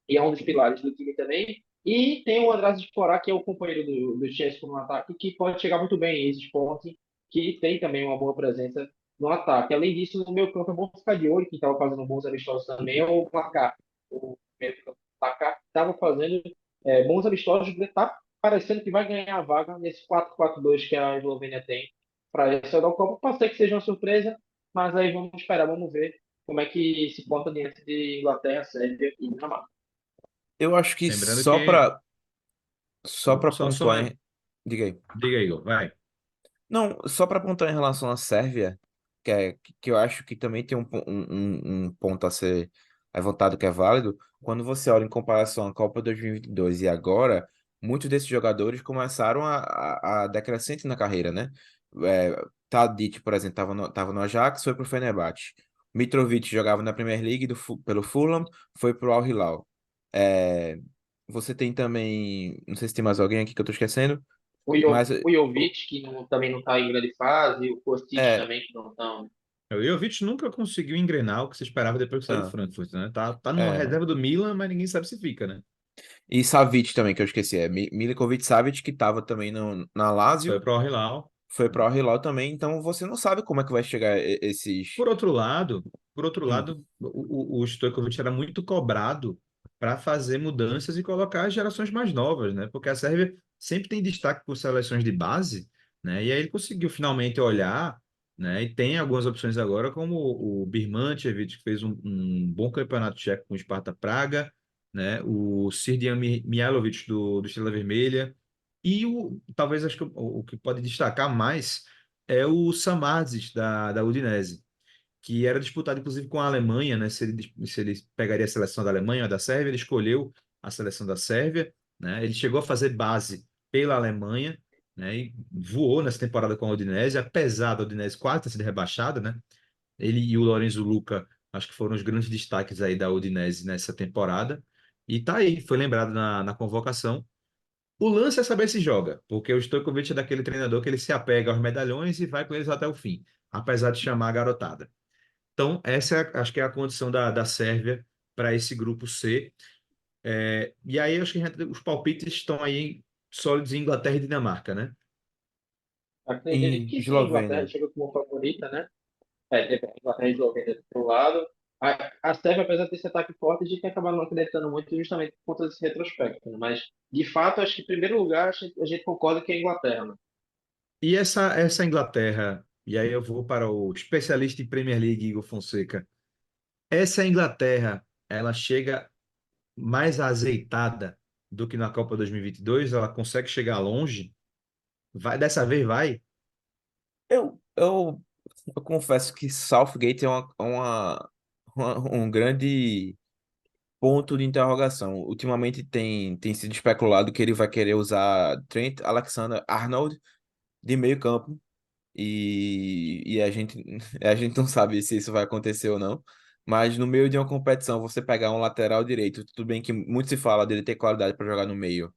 [SPEAKER 2] e é um dos pilares do time também. E tem o András de Porá, que é o companheiro do Chesco no ataque, que pode chegar muito bem em esse esporte, que tem também uma boa presença no ataque. Além disso, no meu campo é bom ficar de olho, que estava fazendo bons amistosos também, é o Placar. O Placar estava fazendo bons amistosos, está parecendo que vai ganhar a vaga nesse 4-4-2 que a Eslovênia tem para essa Eurocopa. Pode ser que seja uma surpresa, mas aí vamos esperar, vamos ver como é que se conta diante de Inglaterra, Sérvia e Dinamarca.
[SPEAKER 3] Eu acho que
[SPEAKER 1] Lembrando
[SPEAKER 3] só
[SPEAKER 1] que.
[SPEAKER 3] para só para pontuar, diga aí.
[SPEAKER 1] Diga aí, Igor, vai.
[SPEAKER 3] Não, só para pontuar em relação à Sérvia, que eu acho que também tem um ponto a ser levantado que é válido. Quando você olha em comparação à Copa 2022 e agora, muitos desses jogadores começaram a decrescente na carreira, né? É, Tadic, por exemplo, tava no Ajax, foi pro Fenerbahçe. Mitrovic jogava na Premier League pelo Fulham, foi pro Al Hilal. É, você tem também, não sei se tem mais alguém aqui que eu tô esquecendo, mas
[SPEAKER 2] O Jovic, que também não está em grande fase, o Kostic
[SPEAKER 3] é,
[SPEAKER 2] também, que não estão.
[SPEAKER 1] O Jovic nunca conseguiu engrenar o que se esperava depois que saiu do
[SPEAKER 3] não,
[SPEAKER 1] Frankfurt, né? Tá numa
[SPEAKER 3] é,
[SPEAKER 1] reserva do Milan, mas ninguém sabe se fica, né?
[SPEAKER 3] e Savic também, que eu esqueci, Milinkovic Savic, que tava também na
[SPEAKER 1] Foi
[SPEAKER 3] Lazio,
[SPEAKER 1] pro Al Hilal.
[SPEAKER 3] foi pro Al Hilal também, então você não sabe como é que vai chegar esses.
[SPEAKER 1] Por outro lado,
[SPEAKER 3] Hum,
[SPEAKER 1] o Stojkovic era muito cobrado para fazer mudanças e colocar as gerações mais novas, né? Porque a Sérvia sempre tem destaque por seleções de base, né? E aí ele conseguiu finalmente olhar, né? E tem algumas opções agora, como o Birmančević, que fez um bom campeonato tcheco com o Sparta Praga, né? O Srdjan Mihajlovic do Estrela Vermelha. E talvez acho que o que pode destacar mais é o Samardžić da Udinese, que era disputado inclusive com a Alemanha, né? Se ele pegaria a seleção da Alemanha ou da Sérvia, ele escolheu a seleção da Sérvia, né? Ele chegou a fazer base pela Alemanha, né? E voou nessa temporada com a Udinese, apesar da Udinese quase ter sido rebaixada, né? Ele e o Lorenzo Luca, acho que foram os grandes destaques aí da Udinese nessa temporada. E tá aí, foi lembrado na convocação. O lance é saber se joga, porque o Stojkovic é daquele treinador que ele se apega aos medalhões e vai com eles até o fim, apesar de chamar a garotada. Então, essa acho que é a condição da Sérvia para esse grupo C. E aí, acho que os palpites estão aí sólidos em Inglaterra e Dinamarca, né?
[SPEAKER 2] Acredito
[SPEAKER 3] em
[SPEAKER 2] que sim, a Inglaterra
[SPEAKER 3] Eslovênia.
[SPEAKER 2] chega como favorita, né? A Inglaterra e a Eslovênia do outro lado. A Sérvia, apesar de ter esse ataque forte, a gente tem acabado não acreditando muito justamente por conta desse retrospecto, né? Mas, de fato, acho que em primeiro lugar a gente concorda que é a Inglaterra, né?
[SPEAKER 1] E essa Inglaterra, e aí eu vou para o especialista em Premier League, Igor Fonseca. Essa Inglaterra, ela chega mais azeitada do que na Copa 2022? Ela consegue chegar longe? Vai, dessa vez vai?
[SPEAKER 3] Eu, eu, eu confesso que Southgate é um grande ponto de interrogação. Ultimamente tem sido especulado que ele vai querer usar Trent Alexander-Arnold de meio campo e a gente não sabe se isso vai acontecer ou não. Mas no meio de uma competição, você pegar um lateral direito, tudo bem que muito se fala dele ter qualidade para jogar no meio.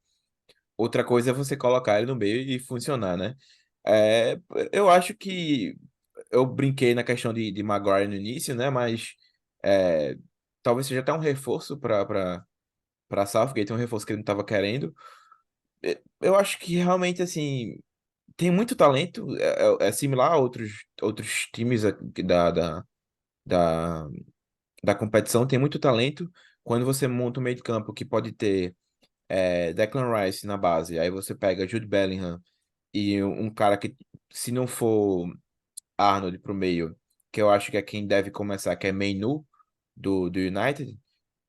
[SPEAKER 3] Outra coisa é você colocar ele no meio e funcionar, né? É, eu acho que eu brinquei na questão de Maguire no início, né? Mas é, talvez seja até um reforço para Southgate, um reforço que ele não estava querendo. Eu acho que realmente assim tem muito talento, é similar a outros times da, da competição, tem muito talento. Quando você monta um meio de campo que pode ter Declan Rice na base, aí você pega Jude Bellingham e um cara que, se não for Arnold pro meio, que eu acho que é quem deve começar, que é Mainu, do United,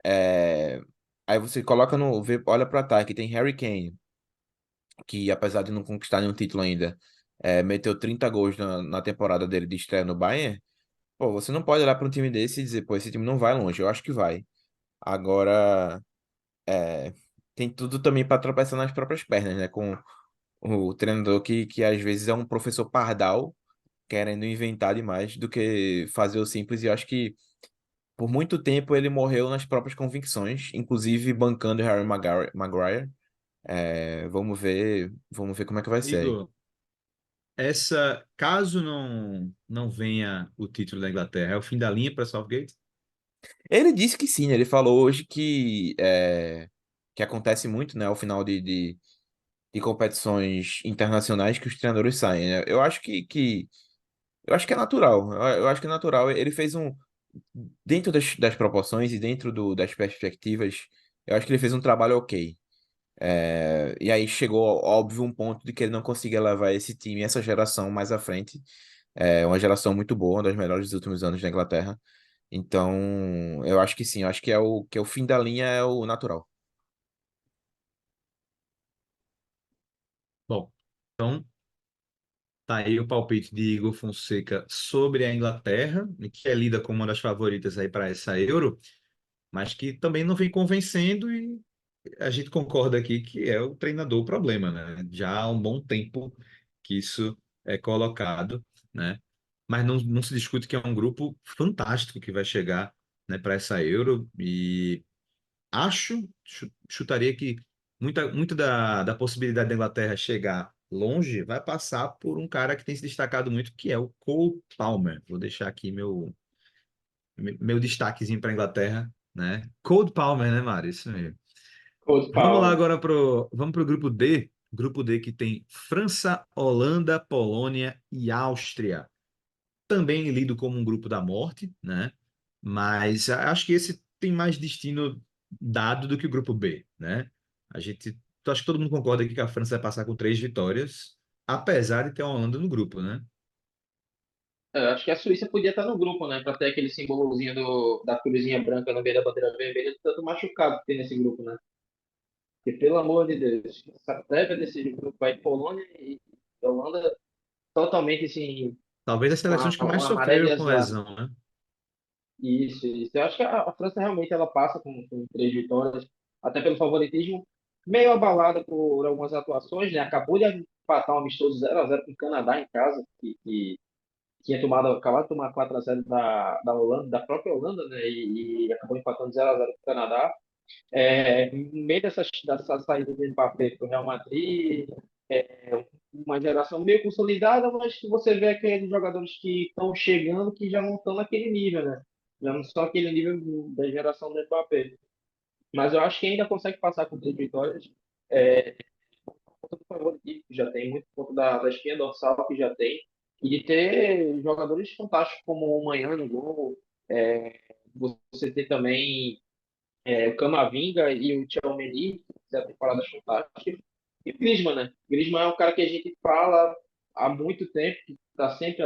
[SPEAKER 3] é, aí você coloca olha pro ataque, tem Harry Kane, que apesar de não conquistar nenhum título ainda, meteu 30 gols na temporada dele de estreia no Bayern. Pô, você não pode olhar para um time desse e dizer, pô, esse time não vai longe. Eu acho que vai. Agora, é, tem tudo também para tropeçar nas próprias pernas, né? Com o treinador que às vezes é um professor pardal, querendo inventar demais do que fazer o simples. E eu acho que por muito tempo ele morreu nas próprias convicções, inclusive bancando Harry Maguire. Vamos ver como é que vai ser aí.
[SPEAKER 1] Igor, caso não venha o título da Inglaterra, é o fim da linha para Southgate?
[SPEAKER 3] Ele disse que sim, né? Ele falou hoje que acontece muito, né, ao final de competições internacionais que os treinadores saem, né? Eu acho que é natural. Eu acho que é natural. Ele fez dentro das proporções e dentro das perspectivas, eu acho que ele fez um trabalho ok. E aí chegou, óbvio, um ponto de que ele não conseguia levar esse time, essa geração mais à frente. É uma geração muito boa, uma das melhores dos últimos anos da Inglaterra. Então, eu acho que sim, eu acho que é o fim da linha é o natural.
[SPEAKER 1] Bom, então tá aí o palpite de Igor Fonseca sobre a Inglaterra, que é lida como uma das favoritas aí para essa Euro, mas que também não vem convencendo a gente concorda aqui que é o treinador o problema, né? Já há um bom tempo que isso é colocado, né? Mas não se discute que é um grupo fantástico que vai chegar, né, para essa Euro e chutaria que muito da possibilidade da Inglaterra chegar longe vai passar por um cara que tem se destacado muito, que é o Cole Palmer. Vou deixar aqui meu destaquezinho para a Inglaterra, né? Cole Palmer, né, Mário? Isso mesmo.
[SPEAKER 2] Cold
[SPEAKER 1] Vamos lá
[SPEAKER 2] Power.
[SPEAKER 1] agora vamos pro grupo D que tem França, Holanda, Polônia e Áustria. Também lido como um grupo da morte, né? Mas acho que esse tem mais destino dado do que o grupo B, né? Acho que todo mundo concorda aqui que a França vai passar com 3 vitórias, apesar de ter a Holanda no grupo, né?
[SPEAKER 2] Acho que a Suíça podia estar no grupo, né? Pra ter aquele símbolozinho da cruzinha branca no meio da bandeira vermelha, de tanto machucado que tem nesse grupo, né? Porque, pelo amor de Deus, essa prévia desse grupo aí, Polônia e Holanda, totalmente assim,
[SPEAKER 1] Talvez as seleções que mais
[SPEAKER 2] uma maré de
[SPEAKER 1] sofreram com
[SPEAKER 2] azar.
[SPEAKER 1] lesão, né?
[SPEAKER 2] Isso, isso. Eu acho que a França realmente ela passa com 3 vitórias, até pelo favoritismo, meio abalada por algumas atuações, né? Acabou de empatar um amistoso 0-0 com o Canadá em casa, que tinha acabado de tomar 4-0 da Holanda, da própria Holanda, né? E acabou empatando 0-0 com o Canadá. No meio dessa saída do Mbappé para o Real Madrid, uma geração meio consolidada, mas que você vê aqueles jogadores que estão chegando que já não estão naquele nível, né? Já não são aquele nível da geração do Mbappé. Mas eu acho que ainda consegue passar com 3 vitórias. É, ponto do favoritismo que já tem, muito ponto da espinha dorsal que já tem, e de ter jogadores fantásticos como o Manhã no gol. É, você ter também o Camavinga e o Tchouaméni, que fizeram temporadas fantásticas. E o Griezmann, né? Griezmann é um cara que a gente fala há muito tempo, que está sempre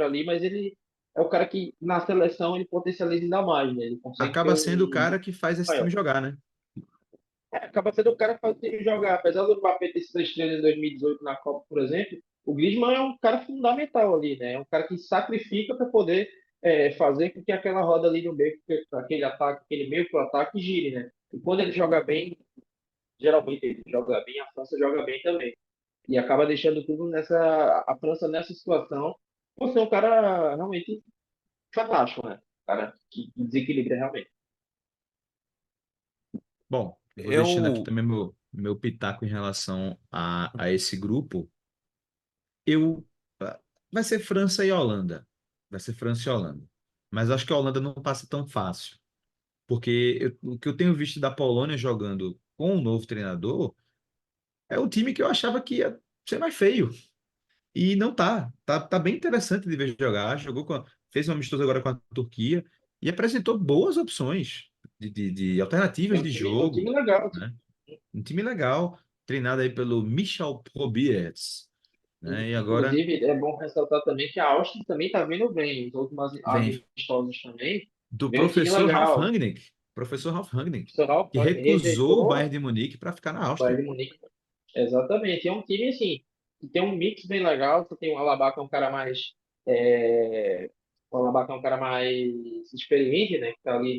[SPEAKER 2] ali, mas ele é o cara que na seleção ele potencializa ainda mais, né? Ele consegue ter
[SPEAKER 1] Acaba sendo o cara que faz esse time
[SPEAKER 2] maior.
[SPEAKER 1] jogar, né?
[SPEAKER 2] Acaba sendo o cara que faz o time jogar. Apesar do Mbappé ter sido estrela em 2018 na Copa, por exemplo, o Griezmann é um cara fundamental ali, né? É um cara que sacrifica para poder fazer com que aquela roda ali no meio, aquele ataque, aquele meio pro ataque gire, né? E quando ele joga bem, geralmente ele joga bem, a França joga bem também. E acaba deixando tudo a França nessa situação. Você é um cara realmente fantástico, né? Um cara que desequilibra realmente.
[SPEAKER 1] Bom, vou deixando aqui
[SPEAKER 3] Eu,
[SPEAKER 1] também meu pitaco em relação a esse grupo. Eu Vai ser França e Holanda. Vai ser França e Holanda. Mas eu acho que a Holanda não passa tão fácil, porque o que eu tenho visto da Polônia jogando com o novo treinador é um time que eu achava que ia ser mais feio. E não tá. Tá bem interessante de ver jogar. Fez um amistoso agora com a Turquia e apresentou boas opções de alternativas de
[SPEAKER 2] É um time
[SPEAKER 1] jogo,
[SPEAKER 2] legal.
[SPEAKER 1] né? Um time legal, treinado aí pelo Michel Probiets, né? E agora
[SPEAKER 2] Inclusive, é bom ressaltar também que a Áustria também está vindo bem. Os últimos
[SPEAKER 1] vem
[SPEAKER 2] amistosos também.
[SPEAKER 1] do
[SPEAKER 2] Vem um time legal.
[SPEAKER 1] Professor Ralf Rangnick,
[SPEAKER 2] O Serral
[SPEAKER 1] que recusou o
[SPEAKER 2] rejeitou
[SPEAKER 1] Bayern de Munique para ficar na
[SPEAKER 2] o
[SPEAKER 1] Áustria.
[SPEAKER 2] Bayern de Munique. Exatamente. É um time, assim, que tem um mix bem legal. Você tem o Alaba, que é um cara mais... É... O Alaba, que é um cara mais experiente, né? Que está ali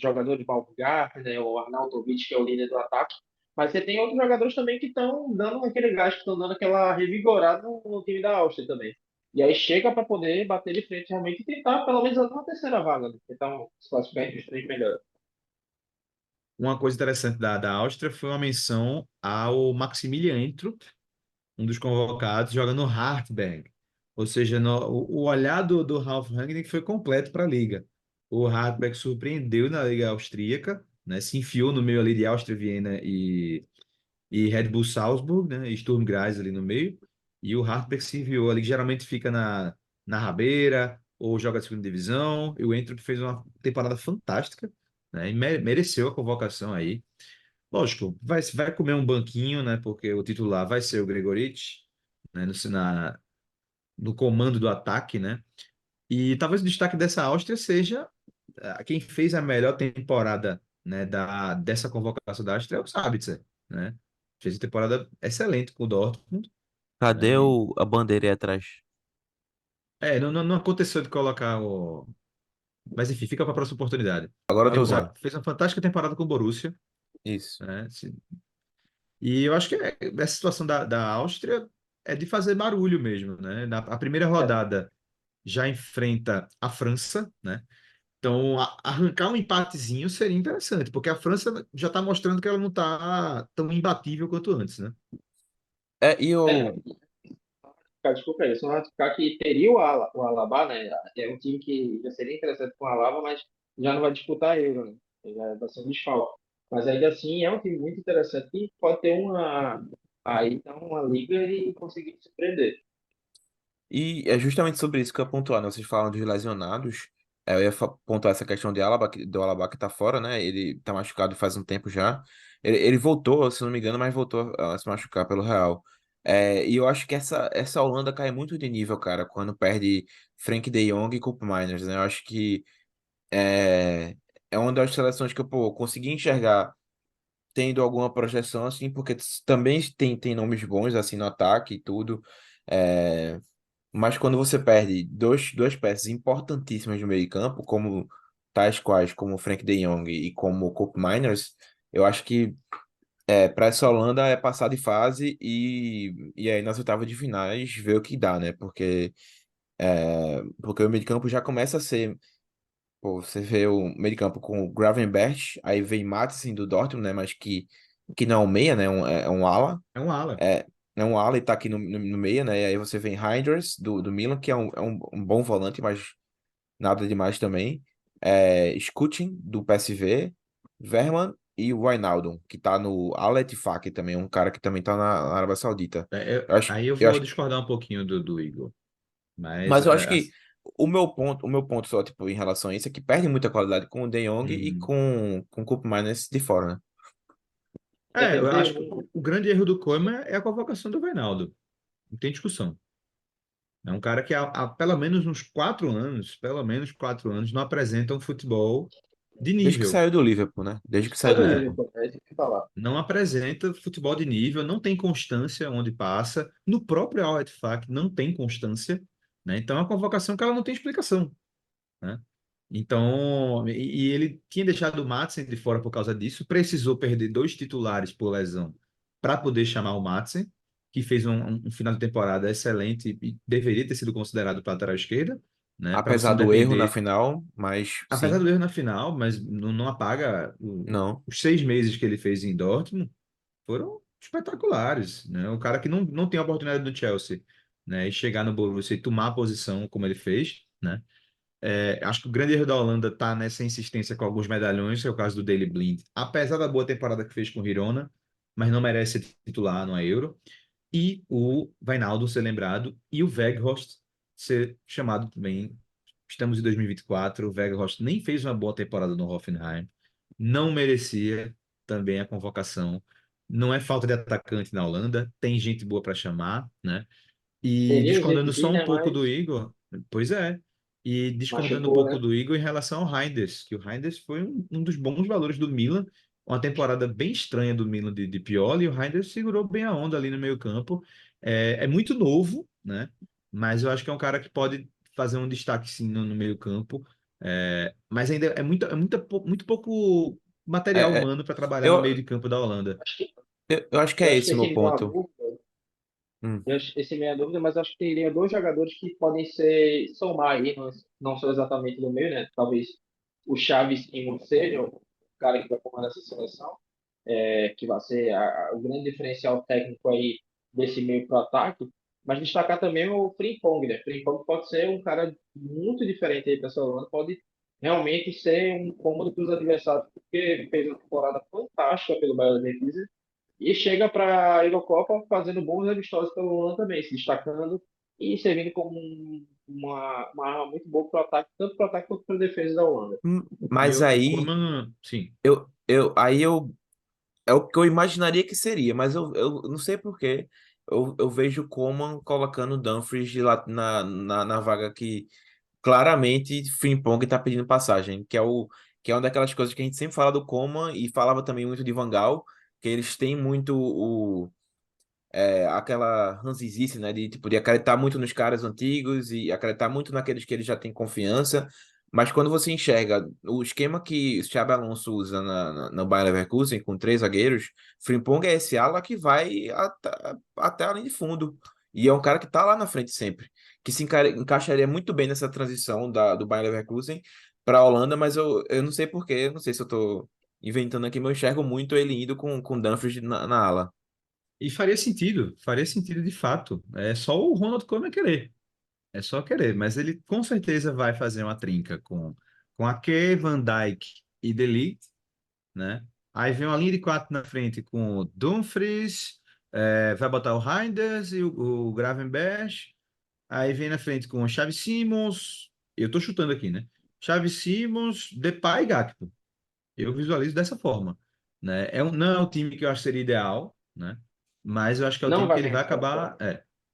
[SPEAKER 2] jogador de Baumgart, né? O Arnautovic, que é o líder do ataque. Mas você tem outros jogadores também que estão dando aquele gás, que estão dando aquela revigorada no time da Áustria também. E aí chega para poder bater de frente realmente e tentar pelo menos uma terceira vaga, né? Tentar se classificar entre os 3 melhores.
[SPEAKER 1] Uma coisa interessante da Áustria foi uma menção ao Maximilian Entrup, um dos convocados, jogando no Hartberg. Ou seja, o olhar do Ralf Rangnick foi completo para a liga. O Hartberg surpreendeu na liga austríaca, né? Se enfiou no meio ali de Áustria, Viena e Red Bull Salzburg, né? E Sturm Graz ali no meio. E o Hartberg se enviou ali, que geralmente fica na rabeira ou joga a segunda divisão. E o Entrup fez uma temporada fantástica, né? E mereceu a convocação aí. Lógico, vai comer um banquinho, né? Porque o titular vai ser o Gregoritch, né? No comando do ataque, né? E talvez o destaque dessa Áustria seja quem fez a melhor temporada, né, dessa convocação da Áustria é o Sabitzer, né? Fez uma temporada excelente com o Dortmund,
[SPEAKER 3] cadê
[SPEAKER 1] né?
[SPEAKER 3] a bandeira aí atrás?
[SPEAKER 1] Não aconteceu de colocar o. Mas enfim, fica para a próxima oportunidade.
[SPEAKER 3] Agora eu tô
[SPEAKER 1] O
[SPEAKER 3] vendo.
[SPEAKER 1] Sábio fez uma fantástica temporada com o Borussia,
[SPEAKER 3] Isso.
[SPEAKER 1] né? E eu acho que essa situação da Áustria é de fazer barulho mesmo, né? A primeira
[SPEAKER 2] É,
[SPEAKER 1] rodada já enfrenta a França, né? Então, arrancar um empatezinho seria interessante, porque a França já está mostrando que ela não está tão imbatível quanto antes, né?
[SPEAKER 3] E
[SPEAKER 2] é,
[SPEAKER 3] eu.
[SPEAKER 2] cara, desculpa aí, só ratificar que teria o Alaba, né? É um time que já seria interessante com o Alaba, mas já não vai disputar a Euro, né? Já vai ser um desfalque. Mas ainda assim é um time muito interessante e pode ter aí então uma liga e conseguir surpreender.
[SPEAKER 3] E é justamente sobre isso que eu ia pontuar, né? Vocês falam dos lesionados. Eu ia pontuar essa questão de Alaba, do Alaba que tá fora, né? Ele tá machucado faz um tempo já. Ele voltou, se não me engano, mas voltou a se machucar pelo Real. E eu acho que essa Holanda cai muito de nível, cara, quando perde Frenkie de Jong e Koop Miners, né? Eu acho que é, é uma das seleções que eu, pô, consegui enxergar tendo alguma projeção, assim, porque também tem nomes bons, assim, no ataque e tudo. É, mas quando você perde duas peças importantíssimas no meio de campo, como tais quais como o Frank de Jong e como o Koop Miners, eu acho que para essa Holanda é passar de fase e aí nas oitavas de finais ver o que dá, né? Porque o meio de campo já começa a ser. Pô, você vê o meio de campo com o Gravenberch, aí vem Maatsen do Dortmund, né? Mas que não é um meia, né? É um ala.
[SPEAKER 1] É um ala.
[SPEAKER 3] É, é um ala e tá aqui no meio, né? E aí você vem Reinders, do Milan, que é um bom volante, mas nada demais também. Schutten, do PSV, Verman e o Wijnaldum, que tá no Al Ettifaq também, um cara que também tá na Arábia Saudita.
[SPEAKER 1] Aí eu
[SPEAKER 3] Eu
[SPEAKER 1] vou
[SPEAKER 3] acho,
[SPEAKER 1] discordar um pouquinho do Igor, mas
[SPEAKER 3] mas eu acho que o meu ponto só, tipo, em relação a isso é que perde muita qualidade com o De Jong e
[SPEAKER 1] hum,
[SPEAKER 3] com o Koop Miners de fora, né?
[SPEAKER 1] eu
[SPEAKER 2] Tem
[SPEAKER 1] acho que o grande erro do Koeman é a convocação do Wijnaldum. Não tem discussão. É um cara que há pelo menos uns 4 anos, pelo menos 4 anos, não apresenta um futebol de
[SPEAKER 3] Desde que
[SPEAKER 1] nível.
[SPEAKER 3] saiu do Liverpool, né? Desde que saiu
[SPEAKER 2] todo
[SPEAKER 3] do
[SPEAKER 1] É,
[SPEAKER 3] Liverpool.
[SPEAKER 2] nível, é isso que eu ia falar.
[SPEAKER 1] não apresenta futebol de nível, não tem constância onde passa. No próprio Al Ettifaq não tem constância, né? Então é uma convocação que ela não tem explicação, né? Então, e ele tinha deixado o Madsen de fora por causa disso, precisou perder dois titulares por lesão para poder chamar o Madsen, que fez um final de temporada excelente e deveria ter sido considerado para a lateral esquerda, né? Para você
[SPEAKER 3] Apesar
[SPEAKER 1] não
[SPEAKER 3] do erro na
[SPEAKER 1] depender,
[SPEAKER 3] final, mas
[SPEAKER 1] apesar
[SPEAKER 3] sim,
[SPEAKER 1] do erro na final, mas não apaga
[SPEAKER 3] não.
[SPEAKER 1] os 6 meses que ele fez em Dortmund foram espetaculares, né? O cara que não tem a oportunidade do Chelsea, né? E chegar no Borussia e tomar a posição como ele fez, né? Acho que o grande erro da Holanda está nessa insistência com alguns medalhões, que é o caso do Daley Blind, apesar da boa temporada que fez com o Girona, mas não merece ser titular no Euro. E o Wijnaldum ser lembrado e o Weghorst ser chamado também. Estamos em 2024, o Weghorst nem fez uma boa temporada no Hoffenheim, não merecia também a convocação. Não é falta de atacante na Holanda, tem gente boa para chamar, né? E
[SPEAKER 2] Teria o
[SPEAKER 1] discordando só
[SPEAKER 2] Zirkzee,
[SPEAKER 1] um
[SPEAKER 2] né?
[SPEAKER 1] pouco
[SPEAKER 2] Mas
[SPEAKER 1] do Igor, pois é. E discordando um
[SPEAKER 2] machucou,
[SPEAKER 1] pouco
[SPEAKER 2] né?
[SPEAKER 1] do Igor em relação ao Reinders, que o Reinders foi um dos bons valores do Milan, uma temporada bem estranha do Milan de Pioli, e o Reinders segurou bem a onda ali no meio-campo. É muito novo, né? Mas eu acho que é um cara que pode fazer um destaque sim no meio-campo. Mas ainda muito pouco material
[SPEAKER 3] É, é,
[SPEAKER 1] humano para trabalhar no meio
[SPEAKER 3] eu,
[SPEAKER 1] de campo da Holanda.
[SPEAKER 2] Acho que,
[SPEAKER 3] eu acho que
[SPEAKER 2] eu
[SPEAKER 3] é
[SPEAKER 2] acho que
[SPEAKER 3] esse o
[SPEAKER 2] esse
[SPEAKER 3] meu
[SPEAKER 2] me deu uma
[SPEAKER 3] ponto.
[SPEAKER 2] dúvida.
[SPEAKER 3] Hum.
[SPEAKER 2] Esse me deu uma dúvida, mas acho que teria dois jogadores que podem ser somar aí, não são exatamente do meio, né? Talvez o Chaves não seja o cara que vai comandar essa seleção, que vai ser o grande diferencial técnico aí desse meio para o ataque, mas destacar também o Frimpong, né? Frimpong pode ser um cara muito diferente aí para essa Holanda, pode realmente ser um cômodo para os adversários, porque ele fez uma temporada fantástica pelo Bayer Leverkusen e chega para a Eurocopa fazendo bons amistosos pelo Holanda também, se destacando e servindo como uma arma muito boa para o ataque, tanto para o ataque quanto para a defesa da Holanda.
[SPEAKER 1] E
[SPEAKER 3] Mas
[SPEAKER 1] o
[SPEAKER 3] aí
[SPEAKER 1] Koeman, sim.
[SPEAKER 3] aí eu é o que eu imaginaria que seria, mas eu não sei por quê. Eu vejo o Coman colocando o Dumfries de lá na vaga que claramente Frimpong está pedindo passagem, que é uma daquelas coisas que a gente sempre fala do Coman e falava também muito de Van Gaal, que eles têm muito aquela ranzizice, né, de tipo de acreditar muito nos caras antigos e acreditar muito naqueles que eles já têm confiança, Mas quando você enxerga o esquema que o Xabi Alonso usa no Bayer Leverkusen, com três zagueiros, Frimpong é esse ala que vai até a linha de fundo. E é um cara que tá lá na frente sempre. Que se encaixaria muito bem nessa transição do Bayer Leverkusen para a Holanda, mas eu não sei por quê, não sei se eu tô inventando aqui, mas eu enxergo muito ele indo com Dumfries na ala.
[SPEAKER 1] E faria sentido de fato. É só o Ronald Koeman querer. É só querer, mas ele com certeza vai fazer uma trinca com Ake, Van Dijk e De Ligt, né? Aí vem uma linha de quatro na frente com o Dumfries, vai botar o Reinders e o Gravenberch. Aí vem na frente com o Xavi Simons, eu tô chutando aqui, né? Xavi Simons, Depay e Gakpo. Eu visualizo dessa forma, né? Não é um time que eu acho que seria ideal, né? Mas eu acho que é o
[SPEAKER 2] Não
[SPEAKER 1] time que
[SPEAKER 2] vai
[SPEAKER 1] ele
[SPEAKER 2] ganhar
[SPEAKER 1] vai
[SPEAKER 2] essa
[SPEAKER 1] acabar,
[SPEAKER 2] Copa.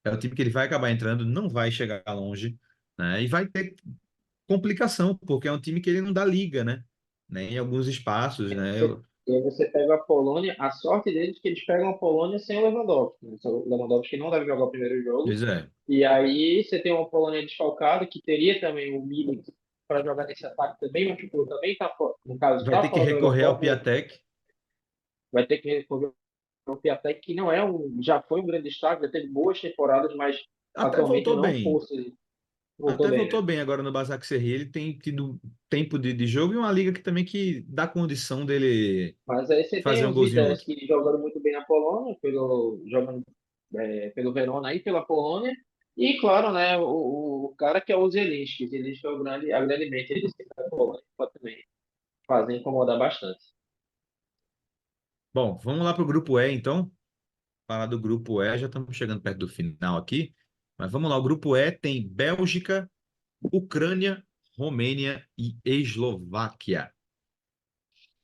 [SPEAKER 1] é o time que ele vai acabar entrando, não vai chegar longe, né? E vai ter complicação, porque é um time que ele não dá liga, né? Em alguns espaços, né?
[SPEAKER 2] E aí você pega a Polônia, a sorte deles é que eles pegam a Polônia sem o Lewandowski, né? O Lewandowski não deve jogar o primeiro jogo.
[SPEAKER 1] Pois é,
[SPEAKER 2] E aí você tem uma Polônia desfalcada, que teria também o Milik para jogar nesse ataque também, mas tipo, também tá, no caso,
[SPEAKER 1] vai
[SPEAKER 2] está
[SPEAKER 1] ter que
[SPEAKER 2] fora da
[SPEAKER 1] recorrer ao
[SPEAKER 2] Eurocopa, né?
[SPEAKER 1] Piatek,
[SPEAKER 2] Vai ter que recorrer ao Piatek, que não é já foi um grande destaque, já teve boas temporadas, mas
[SPEAKER 1] até
[SPEAKER 2] atualmente
[SPEAKER 1] voltou
[SPEAKER 2] não
[SPEAKER 1] bem.
[SPEAKER 2] fosse, voltou
[SPEAKER 1] Até
[SPEAKER 2] bem,
[SPEAKER 1] voltou
[SPEAKER 2] né?
[SPEAKER 1] bem agora no Basak Serri. Ele tem tido tempo de jogo e uma liga que também que dá condição dele
[SPEAKER 2] Mas aí você tem
[SPEAKER 1] fazer um
[SPEAKER 2] os
[SPEAKER 1] golzinho ou outro.
[SPEAKER 2] Vitesse jogando muito bem na Polônia, jogando pelo Verona e pela Polônia. E, claro, né, o cara que é o Zelinski. Zelinski é a grande mente da Polônia, pode também fazer incomodar bastante.
[SPEAKER 1] Bom, vamos lá para o grupo E, então. Falar do grupo E, já estamos chegando perto do final aqui. Mas vamos lá, o grupo E tem Bélgica, Ucrânia, Romênia e Eslováquia.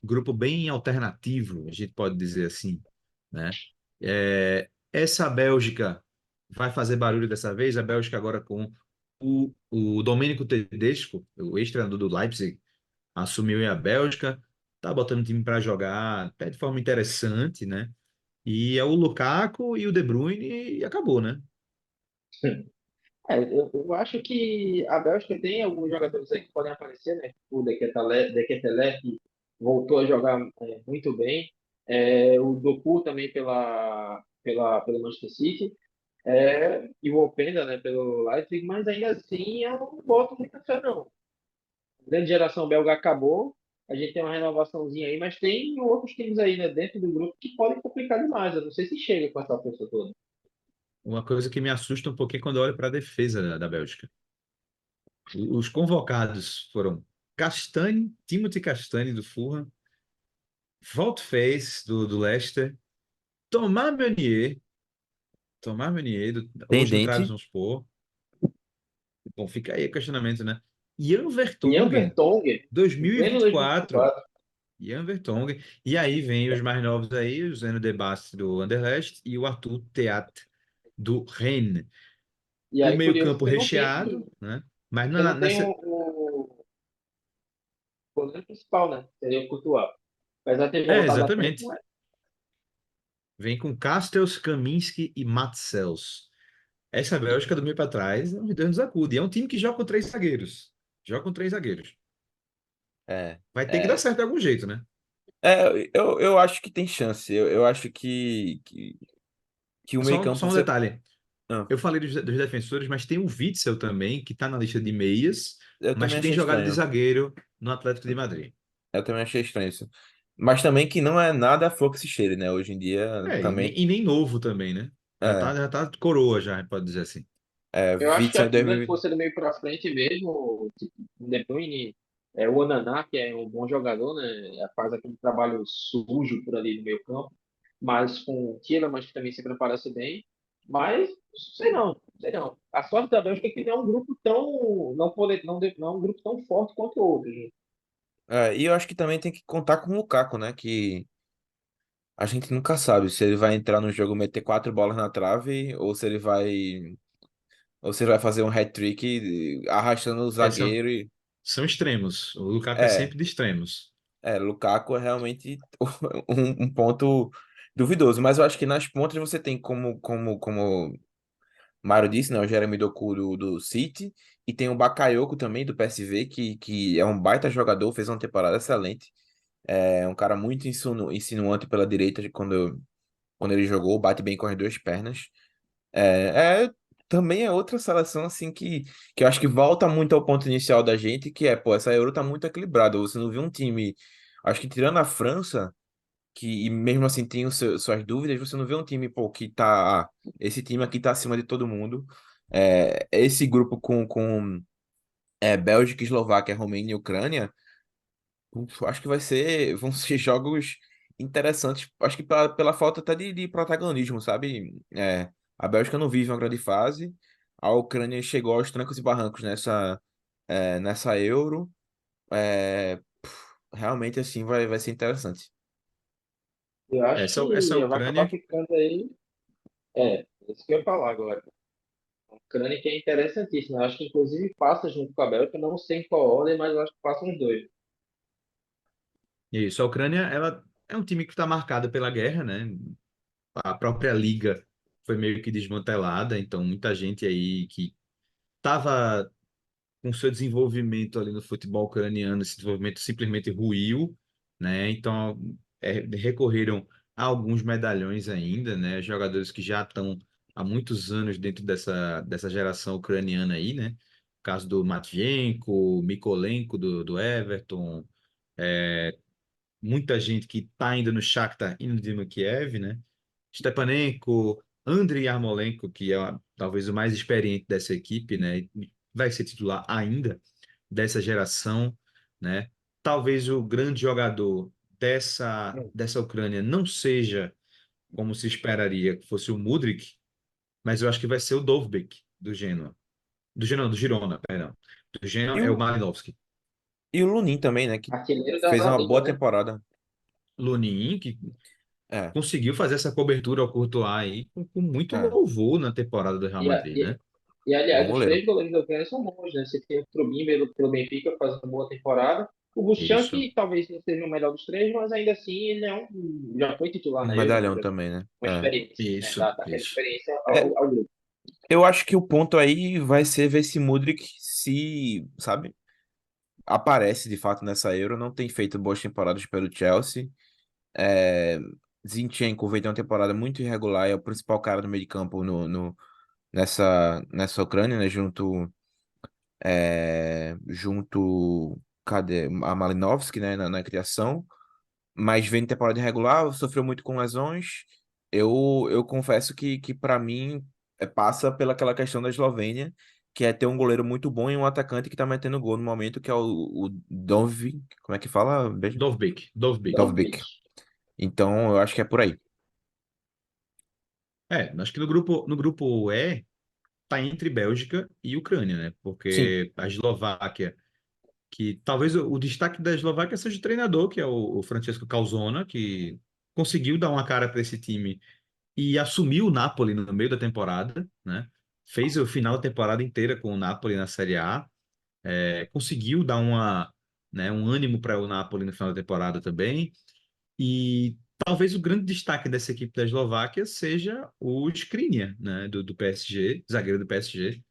[SPEAKER 1] Grupo bem alternativo, a gente pode dizer assim, né? Essa Bélgica vai fazer barulho dessa vez. A Bélgica agora com o Domenico Tedesco, o ex-treinador do Leipzig, assumiu a Bélgica, tá botando o time para jogar até de forma interessante, né? E é o Lukaku e o De Bruyne e acabou, né?
[SPEAKER 2] Eu acho que a Bélgica tem alguns jogadores aí que podem aparecer, né? O De Ketelaere, que voltou a jogar muito bem. O Doku também pelo Manchester City. E o Openda, né, pelo Leipzig, mas ainda assim eu não boto muita fé, não. A grande geração belga acabou, a gente tem uma renovaçãozinha aí, mas tem outros times aí, né, dentro do grupo que podem complicar demais. Eu não sei se chega com essa força toda.
[SPEAKER 1] Uma coisa que me assusta um pouquinho quando eu olho para a defesa da Bélgica. Os convocados foram Castagne, Timothy Castagne do Fulham, Wout Faes do Leicester, Thomas Meunier, hoje no
[SPEAKER 3] Tendente.
[SPEAKER 1] Trabzonspor. Bom, fica aí o questionamento, né? Jan
[SPEAKER 2] Ian
[SPEAKER 1] Vertonghen,
[SPEAKER 2] Vertonghen, em pleno
[SPEAKER 1] 2024.
[SPEAKER 2] 2024.
[SPEAKER 1] Jan Vertonghen. E aí vem os mais novos aí, o Zeno De Bast do Anderlecht e o Arthur Theat do Rennes.
[SPEAKER 2] E
[SPEAKER 1] O
[SPEAKER 2] aí, curioso,
[SPEAKER 1] meio-campo recheado, né? Mas
[SPEAKER 2] você não tem
[SPEAKER 1] nessa.
[SPEAKER 2] o goleiro principal, né? Seria o Courtois. Apesar de ter voltado à frente,
[SPEAKER 1] Exatamente.
[SPEAKER 2] não é.
[SPEAKER 1] Vem com Castells, Kaminski e Matsels. Essa Bélgica do meio para trás, não me Deus nos acude. É um time que joga com três zagueiros. Joga com três zagueiros.
[SPEAKER 3] É,
[SPEAKER 1] Vai ter que dar
[SPEAKER 3] é,
[SPEAKER 1] certo de algum jeito, né?
[SPEAKER 3] eu acho que tem chance. Eu acho que o
[SPEAKER 1] Só
[SPEAKER 3] meio-campo
[SPEAKER 1] um
[SPEAKER 3] você.
[SPEAKER 1] detalhe.
[SPEAKER 3] Ah,
[SPEAKER 1] Eu falei dos defensores, mas tem o Witzel também, que está na lista de meias,
[SPEAKER 3] eu
[SPEAKER 1] mas
[SPEAKER 3] também
[SPEAKER 1] que tem
[SPEAKER 3] achei
[SPEAKER 1] jogado de
[SPEAKER 3] estranho.
[SPEAKER 1] zagueiro no Atlético de Madrid.
[SPEAKER 3] Eu também achei estranho isso. Mas também que não é nada a flor que se cheire, né? Hoje em dia também.
[SPEAKER 1] E nem novo também, né?
[SPEAKER 3] É,
[SPEAKER 1] Já tá coroa, já, pode dizer assim.
[SPEAKER 2] Eu acho que
[SPEAKER 3] Witzel em
[SPEAKER 2] a grande
[SPEAKER 3] 2020.
[SPEAKER 2] força do meio para frente mesmo, tipo, o De Bruyne, o Onaná, que é um bom jogador, né? Faz aquele trabalho sujo por ali no meio campo, mas com o Tielemans que também sempre aparece bem. Mas, sei não. A sorte da Bélgica é que não é um grupo tão, não é um grupo tão forte quanto outros, né?
[SPEAKER 3] E eu acho que também tem que contar com o Lukaku, né? Que a gente nunca sabe se ele vai entrar no jogo e meter quatro bolas na trave ou se ele vai fazer um hat-trick arrastando o
[SPEAKER 1] É,
[SPEAKER 3] zagueiro e.
[SPEAKER 1] são extremos. O Lukaku é
[SPEAKER 3] É,
[SPEAKER 1] sempre de extremos.
[SPEAKER 3] Lukaku é realmente um ponto duvidoso, mas eu acho que nas pontas você tem como Mário disse, né, o Jeremy Doku do City E tem o Bakayoko também, do PSV, que é um baita jogador, fez uma temporada excelente. É um cara muito insinuante pela direita quando ele jogou, bate bem com as duas pernas. Também é outra seleção assim que eu acho que volta muito ao ponto inicial da gente, que é, pô, essa Euro tá muito equilibrada. Você não viu um time, acho que tirando a França, que e mesmo assim tem suas dúvidas, você não vê um time, pô, que tá, esse time aqui tá acima de todo mundo. Esse grupo com Bélgica, Eslováquia, Romênia e Ucrânia, acho que vão ser jogos interessantes. Acho que pela falta até de protagonismo, sabe? A Bélgica não vive uma grande fase. A Ucrânia chegou aos trancos e barrancos nessa Euro. Realmente, assim, vai ser interessante.
[SPEAKER 2] Eu acho
[SPEAKER 1] Essa
[SPEAKER 2] que vai acabar
[SPEAKER 1] Ucrânia,
[SPEAKER 2] ficando aí. Isso que eu ia falar agora. A Ucrânia que é interessantíssima. Eu acho que inclusive passa junto com a Bélgica, não sei em qual ordem, mas eu acho que passam os dois.
[SPEAKER 1] isso, a Ucrânia, ela é um time que está marcado pela guerra, né? A própria liga foi meio que desmantelada, então muita gente aí que estava com seu desenvolvimento ali no futebol ucraniano, esse desenvolvimento simplesmente ruiu, né? Então, recorreram a alguns medalhões ainda, né? Jogadores que já estão há muitos anos dentro dessa geração ucraniana aí, né? O caso do Matvienko, Mikolenko do Everton, muita gente que está ainda no Shakhtar e no Dinamo Kiev, né? Stepanenko, Andriy Yarmolenko, que é talvez o mais experiente dessa equipe, né? E vai ser titular ainda dessa geração, né? Talvez o grande jogador dessa Ucrânia não seja como se esperaria que fosse o Mudryk, mas eu acho que vai ser o Dovbyk do Genoa. Do Genoa, não, do Girona, perdão. Do Genoa
[SPEAKER 3] E
[SPEAKER 1] é o
[SPEAKER 3] o,
[SPEAKER 1] Malinovskyi.
[SPEAKER 3] e o Lunin também, né? Que
[SPEAKER 2] Artilheiro
[SPEAKER 3] fez
[SPEAKER 2] da
[SPEAKER 3] uma
[SPEAKER 2] Liga,
[SPEAKER 3] boa
[SPEAKER 2] né?
[SPEAKER 3] temporada.
[SPEAKER 1] Lunin, que
[SPEAKER 3] É,
[SPEAKER 1] conseguiu fazer essa cobertura ao Courtois aí com muito
[SPEAKER 3] é.
[SPEAKER 1] louvor na temporada do Real
[SPEAKER 2] E,
[SPEAKER 1] Madrid, né?
[SPEAKER 2] aliás,
[SPEAKER 3] Bom
[SPEAKER 2] os
[SPEAKER 3] goleiro.
[SPEAKER 2] três goleiros da Ucrânia são bons, né? Você tem o Trubin pelo Benfica fazendo uma boa temporada. O Buchan,
[SPEAKER 1] Isso.
[SPEAKER 2] que talvez não seja o melhor dos três, mas ainda assim ele já foi titular
[SPEAKER 3] Um
[SPEAKER 2] na Euro, né?
[SPEAKER 3] medalhão
[SPEAKER 2] Já tem
[SPEAKER 3] também, né?
[SPEAKER 2] uma experiência, né?
[SPEAKER 1] Isso,
[SPEAKER 2] Dá aquela
[SPEAKER 1] isso.
[SPEAKER 2] experiência
[SPEAKER 3] É,
[SPEAKER 2] ao grupo.
[SPEAKER 3] eu acho que o ponto aí vai ser ver se Mudryk se, sabe, aparece de fato nessa Euro. Não tem feito boas temporadas pelo Chelsea. É, Zinchenko veio ter uma temporada muito irregular, é o principal cara do meio de campo nessa Ucrânia, né? Junto, cadê? A Malinovskyi, né? Na criação. Mas vem de temporada irregular, sofreu muito com lesões. Eu confesso que para mim passa pela aquela questão da Eslovênia, que é ter um goleiro muito bom e um atacante que tá metendo gol no momento, que é o Dovbyk, como é que fala?
[SPEAKER 1] Dovbyk, Dovbyk.
[SPEAKER 2] Dovbyk.
[SPEAKER 3] Dovbyk. Então, eu acho que é por aí.
[SPEAKER 1] Acho que no grupo E tá entre Bélgica e Ucrânia, né?
[SPEAKER 3] Sim,
[SPEAKER 1] Porque a Eslováquia, que talvez o destaque da Eslováquia seja o treinador, que é o Francesco Calzona, que conseguiu dar uma cara para esse time e assumiu o Napoli no meio da temporada, né? Fez o final da temporada inteira com o Napoli na Série A, conseguiu dar um ânimo para o Napoli no final da temporada também. E talvez o grande destaque dessa equipe da Eslováquia seja o Skriniar, né, do PSG, zagueiro do PSG,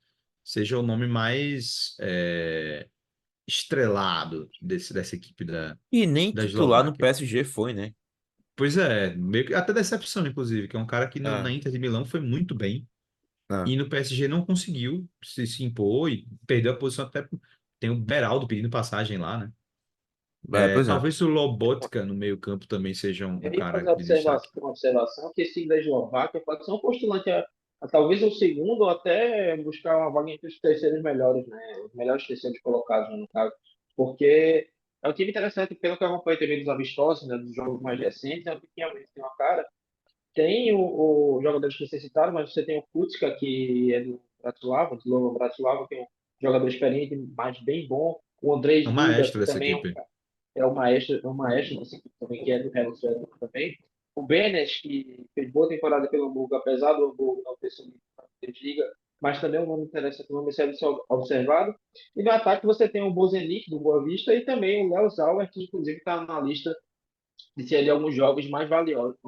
[SPEAKER 1] seja o nome mais estrelado dessa equipe
[SPEAKER 3] e nem
[SPEAKER 1] da
[SPEAKER 3] titular no
[SPEAKER 1] Eslováquia.
[SPEAKER 3] PSG foi, né?
[SPEAKER 1] Pois é, meio que, até decepção, inclusive, que é um cara que
[SPEAKER 3] É,
[SPEAKER 1] na Inter de Milão foi muito bem
[SPEAKER 3] é,
[SPEAKER 1] e no PSG não conseguiu se impor e perdeu a posição até. Tem o Beraldo pedindo passagem lá, né?
[SPEAKER 3] pois é.
[SPEAKER 1] Talvez o Lobotka no meio-campo também seja um
[SPEAKER 2] Eu ia
[SPEAKER 1] cara
[SPEAKER 2] fazer
[SPEAKER 1] de destaque.
[SPEAKER 2] uma observação que esse time da Eslováquia pode ser um postulante a talvez o segundo ou até buscar uma vaga entre os terceiros melhores, né? Os melhores terceiros colocados, né, no caso. Porque é um time interessante, pelo que eu acompanho também dos amistosos, né, dos jogos mais recentes, é um time que realmente tem uma cara. Tem o jogadores que você citaram, mas você tem o Kutzka, que é do Slovan Bratislava, que é um jogador experiente, mas bem bom. O
[SPEAKER 1] É o
[SPEAKER 2] Andrés Duda,
[SPEAKER 1] maestro
[SPEAKER 2] que
[SPEAKER 1] dessa
[SPEAKER 2] também
[SPEAKER 1] equipe.
[SPEAKER 2] é um maestro desse equipe também, que é do Real Sociedade também. O Benes, que fez boa temporada pelo Hamburgo, apesar do Hamburgo não ter subido na Bundesliga, mas também é um nome interessante, um nome ser observado. E no ataque você tem o Bozenic, do Boa Vista, e também o Léo Zauer, que inclusive está na lista de ser ali alguns jovens mais valiosos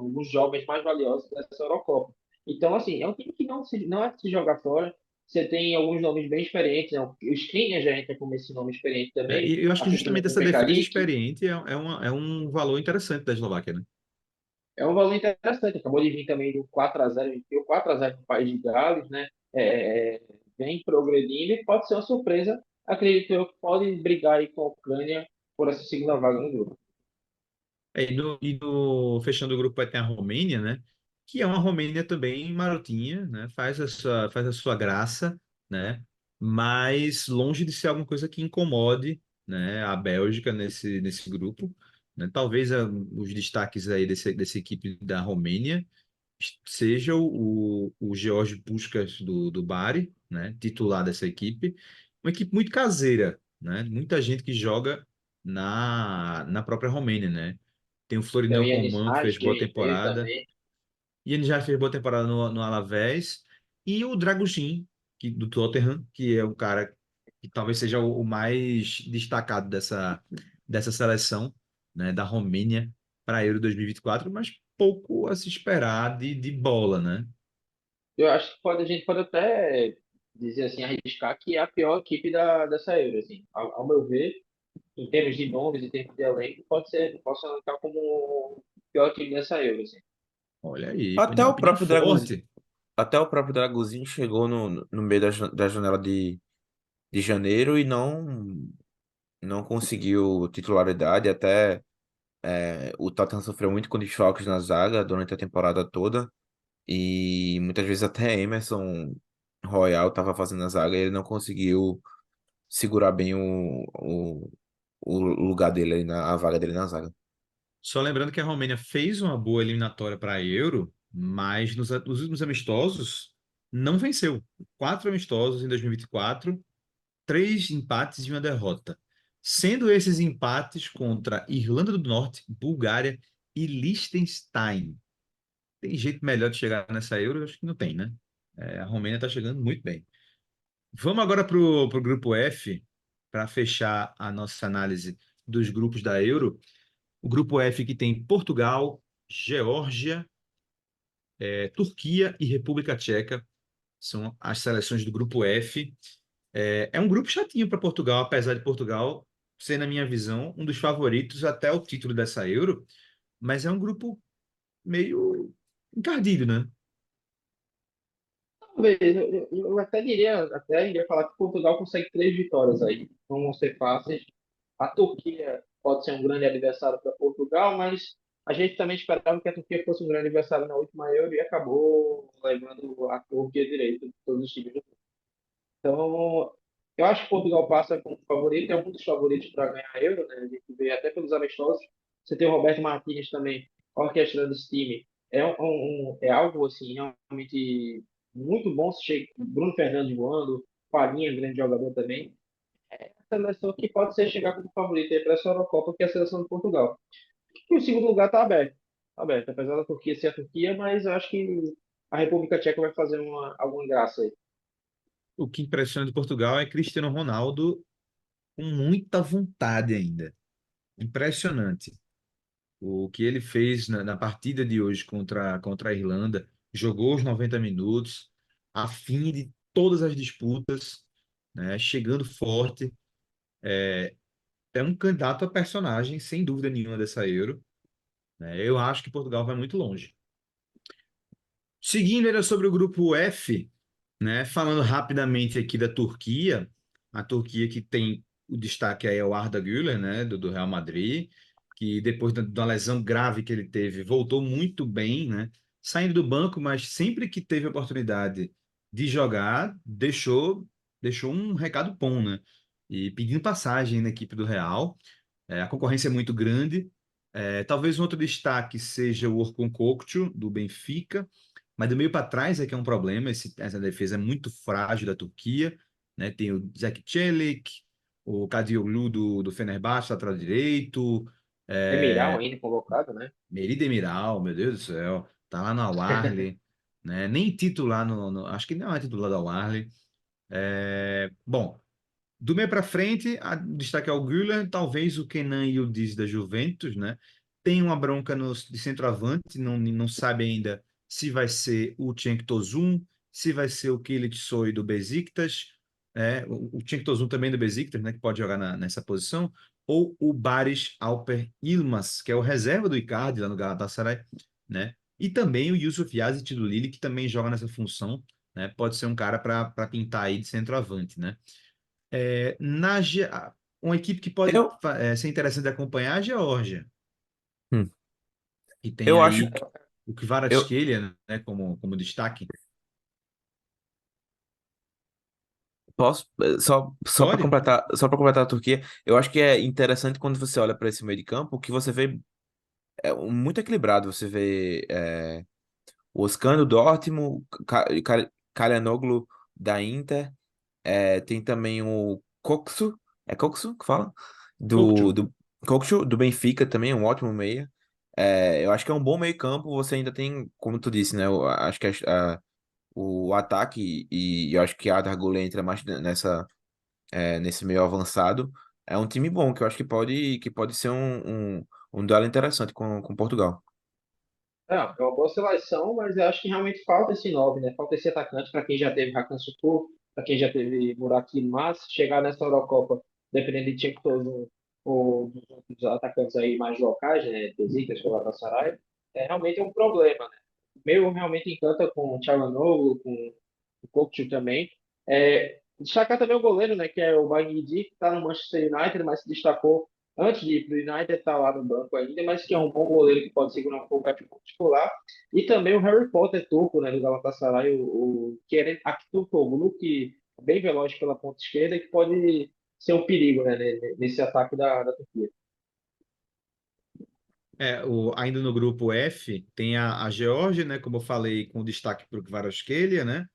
[SPEAKER 2] dessa Eurocopa. Então, assim, é um time que não é de se jogar fora. você tem alguns nomes bem experientes, né? O Skriniar já entra como esse nome experiente também,
[SPEAKER 1] E eu acho que
[SPEAKER 2] assim como
[SPEAKER 1] justamente
[SPEAKER 2] o
[SPEAKER 1] essa defesa
[SPEAKER 2] Pekarik.
[SPEAKER 1] experiente é um valor interessante da Eslováquia, né?
[SPEAKER 2] É um valor interessante. Acabou de vir também do 4-0, o 4-0 no País de Gales, né? Vem progredindo e pode ser uma surpresa. Acredito eu que pode brigar aí com a Ucrânia por essa segunda vaga no grupo.
[SPEAKER 1] Fechando o grupo vai ter a Romênia, né? Que é uma Romênia também marotinha, né? Faz a sua graça, né? Mas longe de ser alguma coisa que incomode, né? A Bélgica nesse grupo, né? Talvez os destaques aí dessa equipe da Romênia seja o George Puskás do Bari, né? Titular dessa equipe. Uma equipe muito caseira, né? Muita gente que joga na própria Romênia, né? Tem o
[SPEAKER 2] Tem o
[SPEAKER 1] Florinel
[SPEAKER 2] Yanis
[SPEAKER 1] Coman, que fez
[SPEAKER 2] Hagi
[SPEAKER 1] boa
[SPEAKER 2] que veio
[SPEAKER 1] temporada.
[SPEAKER 2] também.
[SPEAKER 1] E ele já fez boa temporada no Alavés. E o Dragusin, do Tottenham, que é o cara que talvez seja o mais destacado dessa seleção, né, da Romênia para a Euro 2024, mas pouco a se esperar de bola, né?
[SPEAKER 2] Eu acho que a gente pode até dizer assim, arriscar que é a pior equipe dessa Euro, assim. Ao meu ver, em termos de nomes, em termos de elenco, posso anotar como a pior equipe dessa Euro, assim.
[SPEAKER 1] Olha aí,
[SPEAKER 3] Até o
[SPEAKER 1] opinião
[SPEAKER 3] próprio Dragozinho,
[SPEAKER 1] forte.
[SPEAKER 3] até o próprio Dragozinho chegou no meio da janela de janeiro e não conseguiu titularidade. Até o Tottenham sofreu muito com desfalques na zaga durante a temporada toda. E muitas vezes até Emerson Royal estava fazendo a zaga e ele não conseguiu segurar bem o lugar dele ali a vaga dele na zaga.
[SPEAKER 1] Só lembrando que a Romênia fez uma boa eliminatória para a Euro, mas nos últimos amistosos não venceu. 4 amistosos em 2024, 3 empates e uma derrota. Sendo esses empates contra Irlanda do Norte, Bulgária e Liechtenstein. Tem jeito melhor de chegar nessa Euro? Acho que não tem, né? A Romênia está chegando muito bem. Vamos agora para o grupo F, para fechar a nossa análise dos grupos da Euro. O grupo F que tem Portugal, Geórgia, Turquia e República Tcheca. São as seleções do grupo F. É um grupo chatinho para Portugal, apesar de Portugal ser, na minha visão, um dos favoritos até o título dessa Euro, mas é um grupo meio encardido, né?
[SPEAKER 2] Talvez, eu até iria falar que Portugal consegue 3 vitórias aí. Não vão ser fáceis. A Turquia pode ser um grande adversário para Portugal, mas a gente também esperava que a Turquia fosse um grande adversário na última Euro e acabou levando a Turquia direito de todos os times. Então, eu acho que Portugal passa como favorito, é um dos favoritos para ganhar a Euro, né? A gente vê até pelos amistosos. Você tem o Roberto Martínez também orquestrando esse time. É algo assim realmente muito bom. Se chega Bruno Fernandes voando, Palhinha, grande jogador também. É a seleção que pode ser chegar como favorito para essa Eurocopa, que é a seleção de Portugal. E o segundo lugar está aberto. Tá aberto, apesar da Turquia ser a Turquia, mas eu acho que a República Tcheca vai fazer alguma graça aí.
[SPEAKER 1] O que impressiona de Portugal é Cristiano Ronaldo com muita vontade ainda. Impressionante. O que ele fez na partida de hoje contra a Irlanda, jogou os 90 minutos, a fim de todas as disputas, né, chegando forte. É um candidato a personagem, sem dúvida nenhuma, dessa Euro. Né? Eu acho que Portugal vai muito longe. Seguindo ainda sobre o grupo F, né, falando rapidamente aqui da Turquia, a Turquia que tem o destaque aí é o Arda Güler, né, do Real Madrid, que depois da lesão grave que ele teve, voltou muito bem, né, saindo do banco, mas sempre que teve oportunidade de jogar, deixou um recado bom, né, e pedindo passagem na equipe do Real. A concorrência é muito grande. Talvez um outro destaque seja o Orkun Kökçü, do Benfica, mas do meio para trás é que é um problema. Essa defesa é muito frágil da Turquia, né? Tem o Zeki Çelik, o Kadioglu do Fenerbahçe, lateral direito,
[SPEAKER 2] Demiral
[SPEAKER 1] é,
[SPEAKER 2] ainda convocado, né?
[SPEAKER 1] Merih Demiral, meu Deus do céu, tá lá no Al-Ahly, né? Nem titular acho que não é titular do Al-Ahly. Bom, do meio para frente, destaque ao Güler, talvez o Kenan e o Diz da Juventus, né? Tem uma bronca de centroavante, não sabe ainda se vai ser o Cenk Tosun, se vai ser o Kılıç Soy do Besiktas, o Cenk Tosun também do Besiktas, né, que pode jogar nessa posição, ou o Barış Alper Yılmaz, que é o reserva do Icardi lá no Galatasaray, né? E também o Yusuf Yazid do Lille, que também joga nessa função, né? Pode ser um cara para pintar aí de centroavante, né? Uma equipe que pode
[SPEAKER 3] Eu,
[SPEAKER 1] ser interessante de acompanhar é a Geórgia,
[SPEAKER 3] hum,
[SPEAKER 1] que tem
[SPEAKER 3] eu acho
[SPEAKER 1] aí
[SPEAKER 3] que
[SPEAKER 1] o
[SPEAKER 3] eu
[SPEAKER 1] Kvaratskhelia, né, como destaque.
[SPEAKER 3] posso
[SPEAKER 1] Pode?
[SPEAKER 3] só para completar a Turquia, eu acho que é interessante quando você olha para esse meio de campo que você vê muito equilibrado. Você vê o Özcan do Dortmund, Calhanoglu da Inter, tem também o Koksu, é Koksu que fala? Do,
[SPEAKER 1] Kokcu.
[SPEAKER 3] do Koksu, do Benfica também, um ótimo meia. Eu acho que é um bom meio-campo. Você ainda tem, como tu disse, né? Eu acho que o ataque, e eu acho que a Arda Güler entra mais nesse meio avançado. É um time bom que eu acho que pode ser um duelo interessante com Portugal.
[SPEAKER 2] É uma boa seleção, mas eu acho que realmente falta esse 9, né? Falta esse atacante para quem já teve Hakan Şükür, para quem já teve Burak Yılmaz, chegar nessa Eurocopa, dependendo de Cenk Tosun ou dos atacantes aí mais locais, né? Besiktas, Galatasaray, realmente é um problema, né? O meu realmente encanta com o Çalhanoğlu, com o Kökçü também. Destacar também o goleiro, né? Que é o Bagnidi, que está no Manchester United, mas se destacou antes de ir para o United, está lá no banco ainda, mas que é um bom goleiro que pode segurar um pouco a titular. E também o Harry Potter turco, né, do Galatasaray, o Kerem Aktürkoğlu, que é bem veloz pela ponta esquerda e que pode ser um perigo, né, nesse ataque da Turquia.
[SPEAKER 1] Ainda no grupo F, tem a Geórgia, né, como eu falei, com destaque para o Kvaratskhelia, né,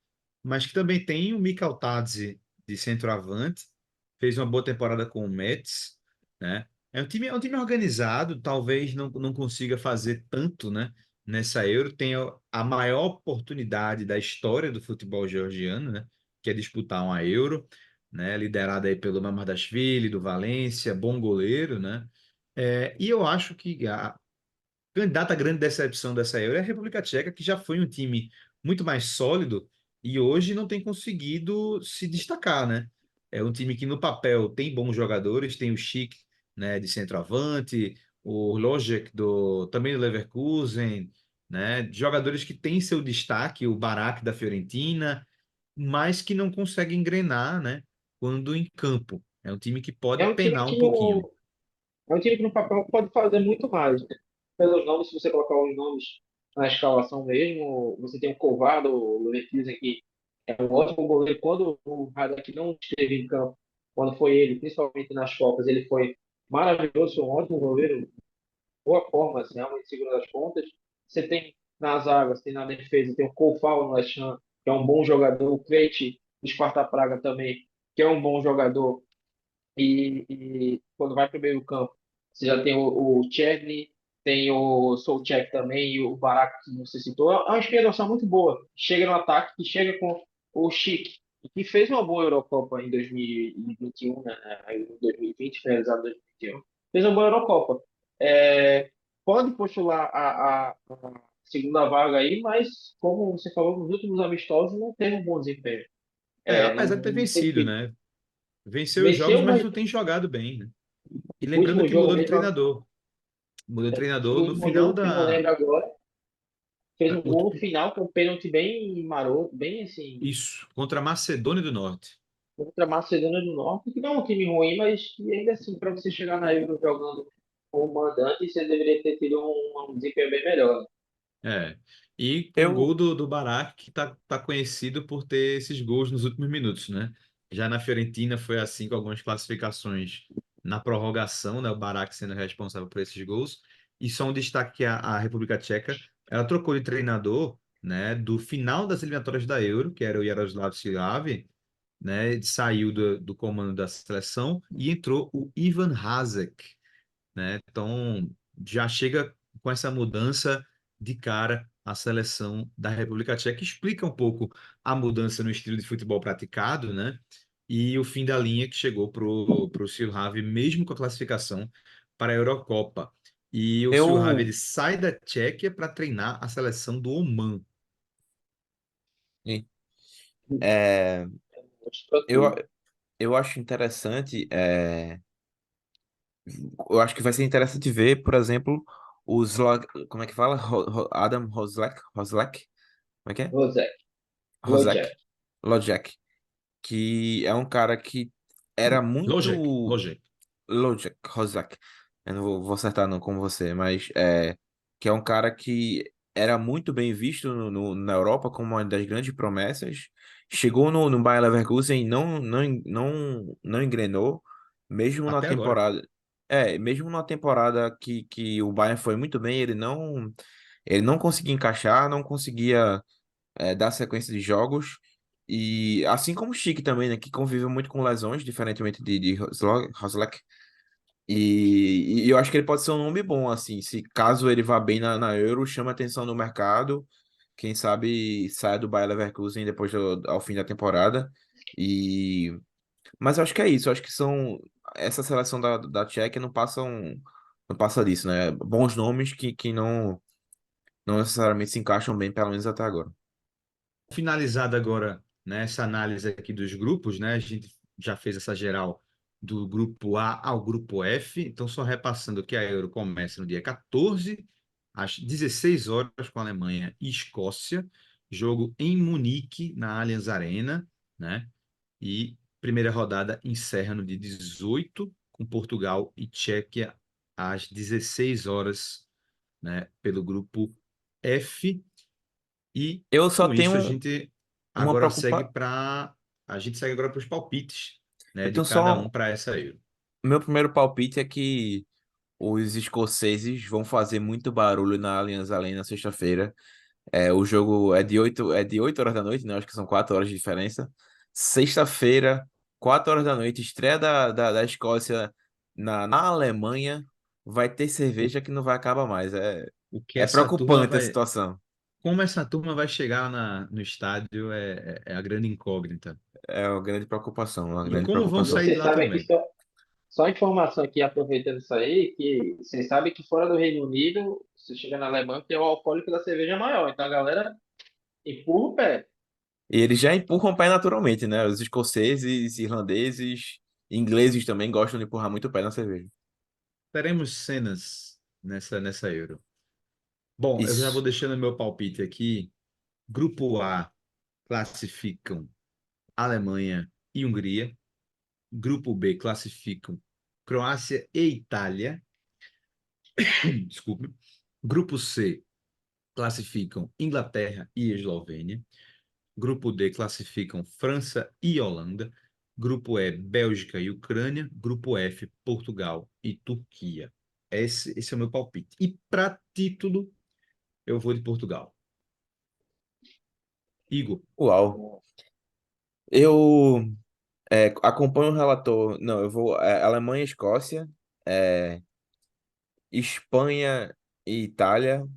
[SPEAKER 1] mas que também tem o Mikhaltadze de centroavante, fez uma boa temporada com o Metz, né, é um time organizado, talvez não consiga fazer tanto, né, nessa Euro, tem a maior oportunidade da história do futebol georgiano, né, que é disputar uma Euro, né, liderada aí pelo Mamardashvili, do Valência, bom goleiro, né, e eu acho que a candidata à grande decepção dessa Euro é a República Tcheca, que já foi um time muito mais sólido e hoje não tem conseguido se destacar, né? É um time que no papel tem bons jogadores, tem o Schick, né, de centroavante, o Logic também do Leverkusen, né? Jogadores que têm seu destaque, o Barak da Fiorentina, mas que não conseguem engrenar, né, quando em campo. É um time que pode
[SPEAKER 2] É um time
[SPEAKER 1] penar um
[SPEAKER 2] que
[SPEAKER 1] pouquinho.
[SPEAKER 2] é um time que no papel pode fazer muito mais, né? Pelos nomes, se você colocar os nomes na escalação mesmo, você tem o Kovar do Leverkusen, que é um ótimo goleiro. Quando o Hadak não esteve em campo, quando foi ele, principalmente nas Copas, ele foi maravilhoso, foi um ótimo goleiro, boa forma, assim, realmente segura as pontas. Você tem na zaga, você tem na defesa, tem o Koufal no West Ham, que é um bom jogador, o Krejci do Sparta Praga também, que é um bom jogador. E quando vai para o meio campo, você já tem o Chesney, tem o Souček também, e o Barak, que você citou. É uma esquerda muito boa. Chega no ataque, que chega com o Chic, que fez uma boa Eurocopa em 2021, né? Em 2020, finalizado em 2021. Fez uma boa Eurocopa. É, pode postular a segunda vaga aí, mas, como você falou, nos últimos amistosos não teve um bom desempenho.
[SPEAKER 1] Apesar de ter
[SPEAKER 2] Não tem
[SPEAKER 1] vencido,
[SPEAKER 2] que
[SPEAKER 1] né? Venceu os jogos,
[SPEAKER 2] venceu,
[SPEAKER 1] mas
[SPEAKER 2] mas
[SPEAKER 1] não tem jogado bem, né? E
[SPEAKER 2] o
[SPEAKER 1] lembrando
[SPEAKER 2] último
[SPEAKER 1] que
[SPEAKER 2] jogo
[SPEAKER 1] mudou de
[SPEAKER 2] mesmo,
[SPEAKER 1] treinador. Mudou de
[SPEAKER 2] o
[SPEAKER 1] treinador no
[SPEAKER 2] último
[SPEAKER 1] final
[SPEAKER 2] jogo que eu não
[SPEAKER 1] da.
[SPEAKER 2] lembro agora, fez um
[SPEAKER 1] o-
[SPEAKER 2] gol no
[SPEAKER 1] o-
[SPEAKER 2] final com um pênalti bem maroto, bem assim,
[SPEAKER 1] Isso, contra a Macedônia do Norte.
[SPEAKER 2] contra a Macedônia do Norte, que não é um time ruim, mas que ainda assim, para você chegar na Euro jogando como mandante, você deveria ter tido um desempenho bem melhor.
[SPEAKER 1] É. E com o gol
[SPEAKER 3] Eu,
[SPEAKER 1] do Barak, que tá conhecido por ter esses gols nos últimos minutos, né? Já na Fiorentina foi assim com algumas classificações na prorrogação, né? O Barak sendo responsável por esses gols. E só um destaque que a República Tcheca, ela trocou de treinador, né? Do final das eliminatórias da Euro, que era o Jaroslav Silavi, né? Ele saiu do comando da seleção e entrou o Ivan Hazek, né? Então já chega com essa mudança de cara a seleção da República Tcheca, explica um pouco a mudança no estilo de futebol praticado, né? E o fim da linha que chegou pro Silhavi, mesmo com a classificação para a Eurocopa. E o Silhavi
[SPEAKER 3] eu,
[SPEAKER 1] ele sai da Tchequia para treinar a seleção do Oman.
[SPEAKER 3] É,
[SPEAKER 2] Mostrou
[SPEAKER 3] eu,
[SPEAKER 2] tudo.
[SPEAKER 3] eu acho interessante, eu acho que vai ser interessante ver, por exemplo, como é que fala? Adam Rosleck, como é que é?
[SPEAKER 2] Rosé,
[SPEAKER 3] Rosleck,
[SPEAKER 2] Wojciech.
[SPEAKER 3] Lojek, que é um cara que era
[SPEAKER 1] Lojek,
[SPEAKER 3] muito
[SPEAKER 1] Lojek.
[SPEAKER 3] Rosleck, eu não vou acertar não como você, mas que é um cara que era muito bem visto na Europa como uma das grandes promessas. Chegou no Bayer Leverkusen e não engrenou, mesmo na
[SPEAKER 1] Até agora.
[SPEAKER 3] temporada. Mesmo na temporada que o Bayern foi muito bem, ele não conseguia encaixar, não conseguia dar sequência de jogos. E assim como o Chique também, né, que convive muito com lesões, diferentemente de Rosleck. E eu acho que ele pode ser um nome bom, assim, se caso ele vá bem na Euro, chama atenção no mercado, quem sabe saia do Bayer Leverkusen depois ao fim da temporada. E mas eu acho que é isso, eu acho que essa seleção da Tchequia não passa disso, né? Bons nomes que não necessariamente se encaixam bem, pelo menos até agora.
[SPEAKER 1] Finalizada agora, né, essa análise aqui dos grupos, né? A gente já fez essa geral do grupo A ao grupo F. Então, só repassando que a Euro começa no dia 14, às 16 horas, com a Alemanha e Escócia. Jogo em Munique, na Allianz Arena, né? E primeira rodada encerra no dia 18, com Portugal e Tchequia às 16 horas, né? Pelo grupo F. E
[SPEAKER 3] Eu só
[SPEAKER 1] com isso
[SPEAKER 3] tenho uma preocupação.
[SPEAKER 1] a gente segue agora para os palpites, né,
[SPEAKER 3] Eu
[SPEAKER 1] de
[SPEAKER 3] tenho
[SPEAKER 1] cada um
[SPEAKER 3] só.
[SPEAKER 1] para essa Euro.
[SPEAKER 3] Meu primeiro palpite é que os escoceses vão fazer muito barulho na Allianz Arena na sexta-feira. O jogo é de 8 horas da noite, né? Acho que são 4 horas de diferença. Sexta-feira, 4 horas da noite, estreia da Escócia na Alemanha. Vai ter
[SPEAKER 1] O,
[SPEAKER 3] cerveja que não vai acabar mais. É,
[SPEAKER 1] o que
[SPEAKER 3] é
[SPEAKER 1] essa turma
[SPEAKER 3] preocupante a
[SPEAKER 1] vai,
[SPEAKER 3] situação.
[SPEAKER 1] como essa turma vai chegar no estádio é a grande incógnita.
[SPEAKER 3] É uma grande preocupação, uma
[SPEAKER 1] E
[SPEAKER 3] grande
[SPEAKER 1] como vão
[SPEAKER 2] E
[SPEAKER 3] preocupação.
[SPEAKER 1] sair de
[SPEAKER 2] você
[SPEAKER 1] lá
[SPEAKER 2] sabe que
[SPEAKER 1] também.
[SPEAKER 2] só informação aqui, aproveitando isso aí, que você sabe que fora do Reino Unido, você chega na Alemanha, tem o alcoólico da cerveja maior. Então a galera empurra o pé.
[SPEAKER 3] E eles já empurram o pé naturalmente, né? Os escoceses, irlandeses, ingleses também gostam de empurrar muito o pé na cerveja.
[SPEAKER 1] Teremos cenas nessa Euro. Bom, eu já vou
[SPEAKER 3] Isso.
[SPEAKER 1] deixando meu palpite aqui. Grupo A classificam Alemanha e Hungria. Grupo B classificam Croácia e Itália. Desculpe. Grupo C classificam Inglaterra e Eslovênia. Grupo D classificam França e Holanda. Grupo E, Bélgica e Ucrânia. Grupo F, Portugal e Turquia. Esse é o meu palpite. E para título, eu vou de Portugal. Igor,
[SPEAKER 3] Uau. Eu acompanho o relator. Não, eu vou. Alemanha e Escócia, é, Espanha e Itália,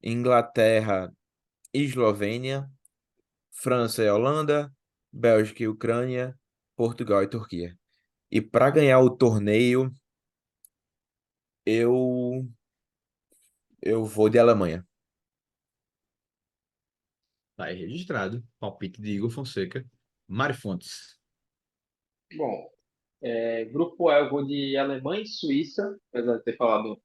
[SPEAKER 3] Inglaterra e Eslovênia, França e Holanda, Bélgica e Ucrânia, Portugal e Turquia. E para ganhar o torneio, eu, eu vou de Alemanha.
[SPEAKER 1] tá aí registrado. Palpite de Igor Fonseca. Mari Fontes.
[SPEAKER 2] Bom, grupo A eu vou de Alemanha e Suíça, apesar de ter falado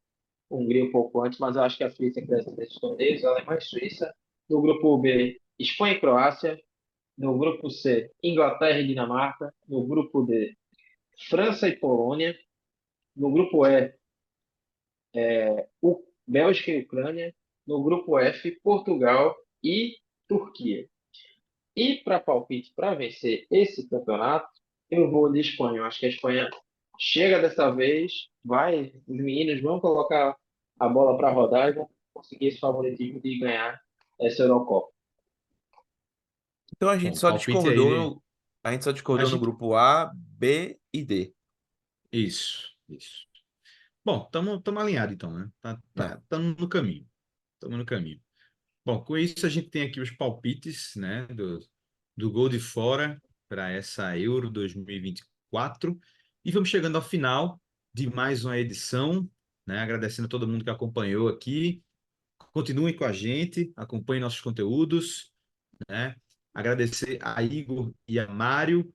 [SPEAKER 2] Hungria um pouco antes, mas eu acho que a Suíça cresce nesses torneios, Alemanha e Suíça. No grupo B, Espanha e Croácia. No grupo C, Inglaterra e Dinamarca. No grupo D, França e Polônia. No grupo E, Bélgica e Ucrânia. No grupo F, Portugal e Turquia. E para palpite, para vencer esse campeonato, eu vou de Espanha. Eu acho que a Espanha chega dessa vez, vai, os meninos vão colocar a bola para rodar e vão conseguir esse favoritismo de ganhar essa Eurocopa.
[SPEAKER 3] Então a gente
[SPEAKER 1] Bom,
[SPEAKER 3] só
[SPEAKER 1] palpite aí
[SPEAKER 3] discordou
[SPEAKER 1] de.
[SPEAKER 3] no,
[SPEAKER 1] A gente.
[SPEAKER 3] grupo A, B e D.
[SPEAKER 1] Isso, isso. Bom, estamos alinhados então, né?
[SPEAKER 3] É.
[SPEAKER 1] Estamos no caminho. Estamos no caminho. Bom, com isso a gente tem aqui os palpites, né, do gol de fora para essa Euro 2024. E vamos chegando ao final de mais uma edição, né? Agradecendo a todo mundo que acompanhou aqui. Continuem com a gente, acompanhem nossos conteúdos, né? Agradecer a Igor e a Mário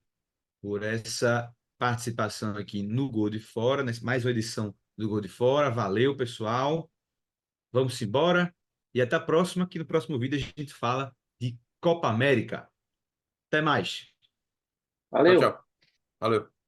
[SPEAKER 1] por essa participação aqui no Gol de Fora, mais uma edição do Gol de Fora. Valeu, pessoal. Vamos embora e até a próxima, que no próximo vídeo a gente fala de Copa América. Até mais.
[SPEAKER 3] Tchau,
[SPEAKER 2] Valeu!
[SPEAKER 3] tchau. Valeu.